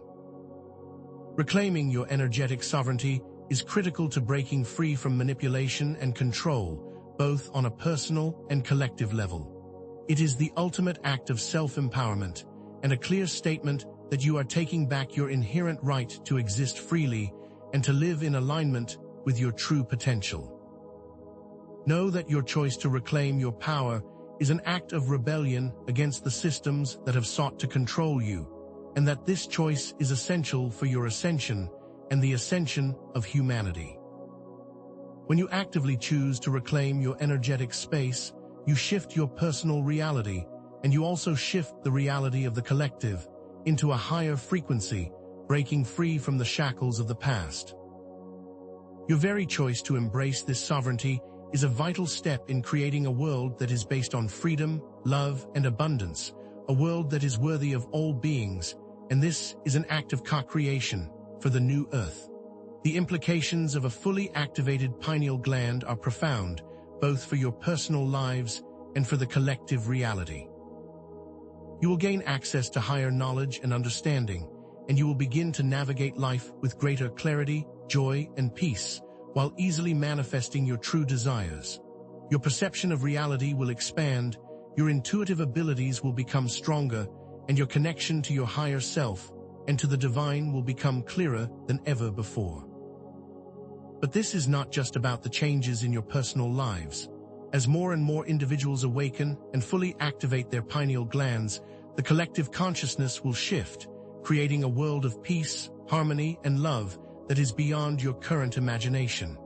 Reclaiming your energetic sovereignty is critical to breaking free from manipulation and control, both on a personal and collective level. It is the ultimate act of self-empowerment, and a clear statement that you are taking back your inherent right to exist freely and to live in alignment with your true potential. Know that your choice to reclaim your power is an act of rebellion against the systems that have sought to control you, and that this choice is essential for your ascension and the ascension of humanity. When you actively choose to reclaim your energetic space, you shift your personal reality, and you also shift the reality of the collective into a higher frequency, breaking free from the shackles of the past. Your very choice to embrace this sovereignty is a vital step in creating a world that is based on freedom, love, and abundance, a world that is worthy of all beings, and this is an act of co-creation for the new Earth. The implications of a fully activated pineal gland are profound, both for your personal lives and for the collective reality. You will gain access to higher knowledge and understanding, and you will begin to navigate life with greater clarity, joy, and peace, while easily manifesting your true desires. Your perception of reality will expand, your intuitive abilities will become stronger, and your connection to your higher self and to the divine will become clearer than ever before. But this is not just about the changes in your personal lives. As more and more individuals awaken and fully activate their pineal glands, the collective consciousness will shift, creating a world of peace, harmony, and love that is beyond your current imagination.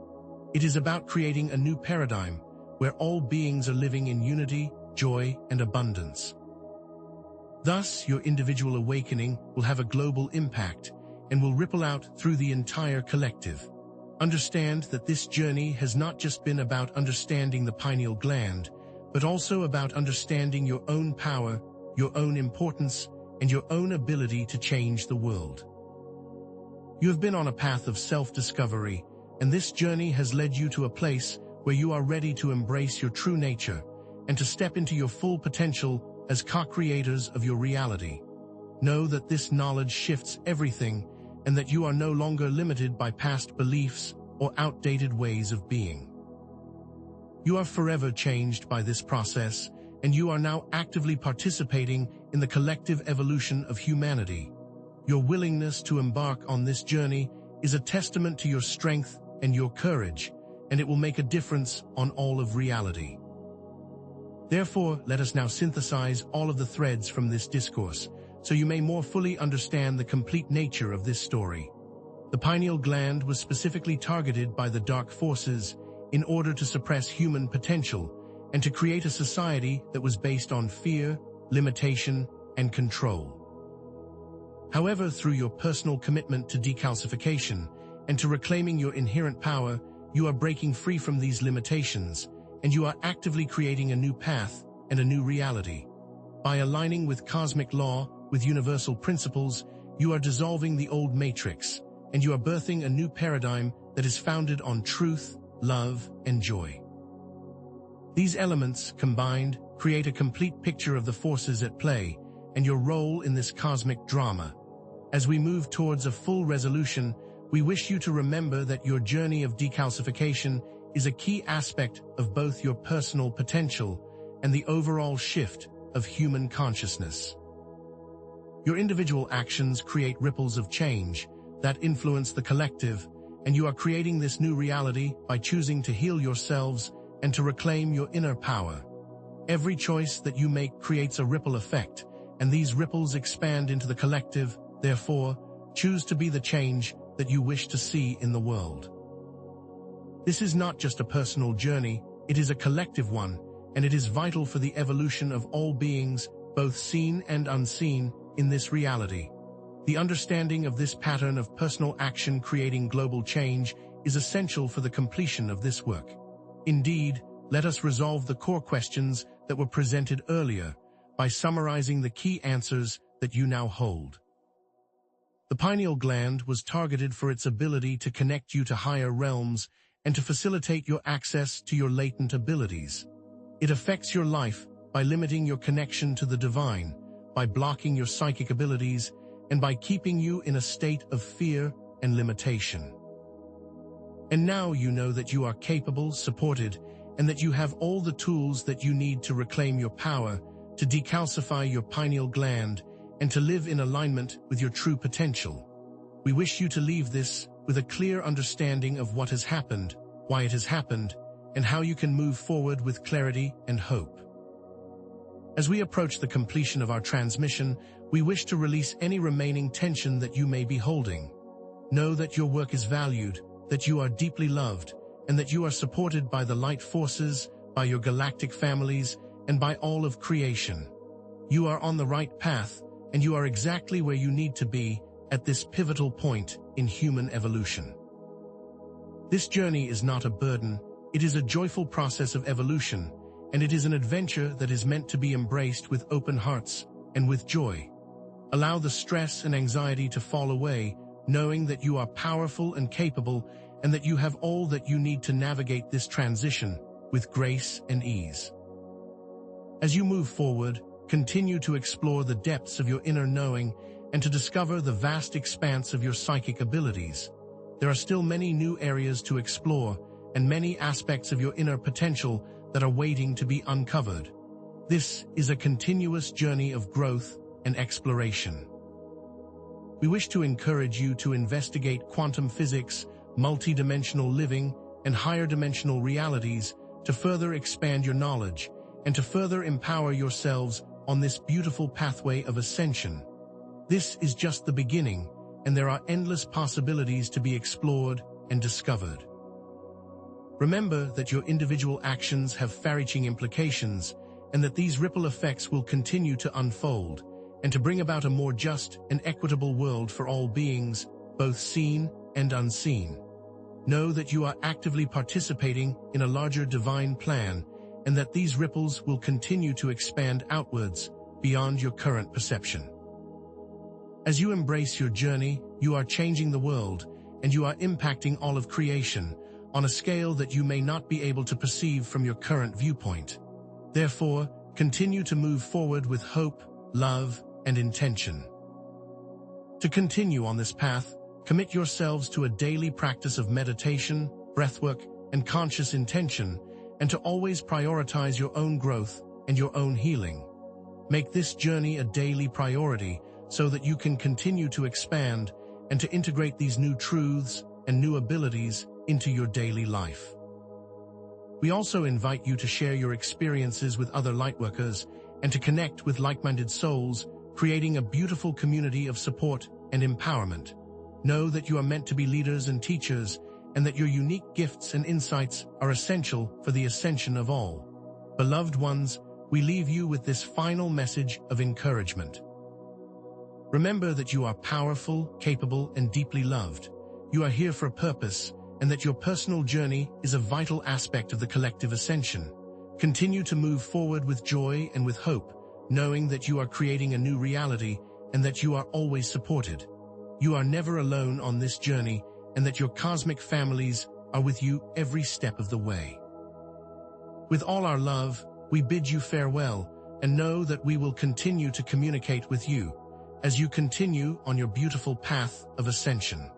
It is about creating a new paradigm where all beings are living in unity, joy, and abundance. Thus, your individual awakening will have a global impact and will ripple out through the entire collective. Understand that this journey has not just been about understanding the pineal gland, but also about understanding your own power, your own importance, and your own ability to change the world. You have been on a path of self-discovery, and this journey has led you to a place where you are ready to embrace your true nature and to step into your full potential as co-creators of your reality. Know that this knowledge shifts everything and that you are no longer limited by past beliefs or outdated ways of being. You are forever changed by this process, and you are now actively participating in the collective evolution of humanity. Your willingness to embark on this journey is a testament to your strength and your courage, and it will make a difference on all of reality. Therefore, let us now synthesize all of the threads from this discourse, so you may more fully understand the complete nature of this story. The pineal gland was specifically targeted by the dark forces, in order to suppress human potential and to create a society that was based on fear, limitation, and control. However, through your personal commitment to decalcification and to reclaiming your inherent power, you are breaking free from these limitations, and you are actively creating a new path and a new reality. By aligning with cosmic law, with universal principles, you are dissolving the old matrix, and you are birthing a new paradigm that is founded on truth, love, and joy. These elements, combined, create a complete picture of the forces at play and your role in this cosmic drama. As we move towards a full resolution, we wish you to remember that your journey of decalcification is a key aspect of both your personal potential and the overall shift of human consciousness. Your individual actions create ripples of change that influence the collective, and you are creating this new reality by choosing to heal yourselves and to reclaim your inner power. Every choice that you make creates a ripple effect, and these ripples expand into the collective. Therefore, choose to be the change that you wish to see in the world. This is not just a personal journey, it is a collective one, and it is vital for the evolution of all beings, both seen and unseen, in this reality. The understanding of this pattern of personal action creating global change is essential for the completion of this work. Indeed, let us resolve the core questions that were presented earlier by summarizing the key answers that you now hold. The pineal gland was targeted for its ability to connect you to higher realms and to facilitate your access to your latent abilities. It affects your life by limiting your connection to the divine, by blocking your psychic abilities, and by keeping you in a state of fear and limitation. And now you know that you are capable, supported, and that you have all the tools that you need to reclaim your power, to decalcify your pineal gland, and to live in alignment with your true potential. We wish you to leave this with a clear understanding of what has happened, why it has happened, and how you can move forward with clarity and hope. As we approach the completion of our transmission, we wish to release any remaining tension that you may be holding. Know that your work is valued, that you are deeply loved, and that you are supported by the light forces, by your galactic families, and by all of creation. You are on the right path, and you are exactly where you need to be at this pivotal point in human evolution. This journey is not a burden, it is a joyful process of evolution, and it is an adventure that is meant to be embraced with open hearts and with joy. Allow the stress and anxiety to fall away, knowing that you are powerful and capable, and that you have all that you need to navigate this transition with grace and ease. As you move forward, continue to explore the depths of your inner knowing and to discover the vast expanse of your psychic abilities. There are still many new areas to explore and many aspects of your inner potential that are waiting to be uncovered. This is a continuous journey of growth and exploration. We wish to encourage you to investigate quantum physics, multidimensional living, and higher dimensional realities to further expand your knowledge and to further empower yourselves on this beautiful pathway of ascension. This is just the beginning, and there are endless possibilities to be explored and discovered. Remember that your individual actions have far-reaching implications, and that these ripple effects will continue to unfold, and to bring about a more just and equitable world for all beings, both seen and unseen. Know that you are actively participating in a larger divine plan, and that these ripples will continue to expand outwards beyond your current perception. As you embrace your journey, you are changing the world, and you are impacting all of creation on a scale that you may not be able to perceive from your current viewpoint. Therefore, continue to move forward with hope, love, and intention. To continue on this path, commit yourselves to a daily practice of meditation, breathwork, and conscious intention, and to always prioritize your own growth and your own healing. Make this journey a daily priority so that you can continue to expand and to integrate these new truths and new abilities into your daily life. We also invite you to share your experiences with other lightworkers and to connect with like-minded souls, creating a beautiful community of support and empowerment. Know that you are meant to be leaders and teachers, and that your unique gifts and insights are essential for the ascension of all. Beloved ones, we leave you with this final message of encouragement. Remember that you are powerful, capable, and deeply loved. You are here for a purpose, and that your personal journey is a vital aspect of the collective ascension. Continue to move forward with joy and with hope, knowing that you are creating a new reality and that you are always supported. You are never alone on this journey, and that your cosmic families are with you every step of the way. With all our love, we bid you farewell, and know that we will continue to communicate with you as you continue on your beautiful path of ascension.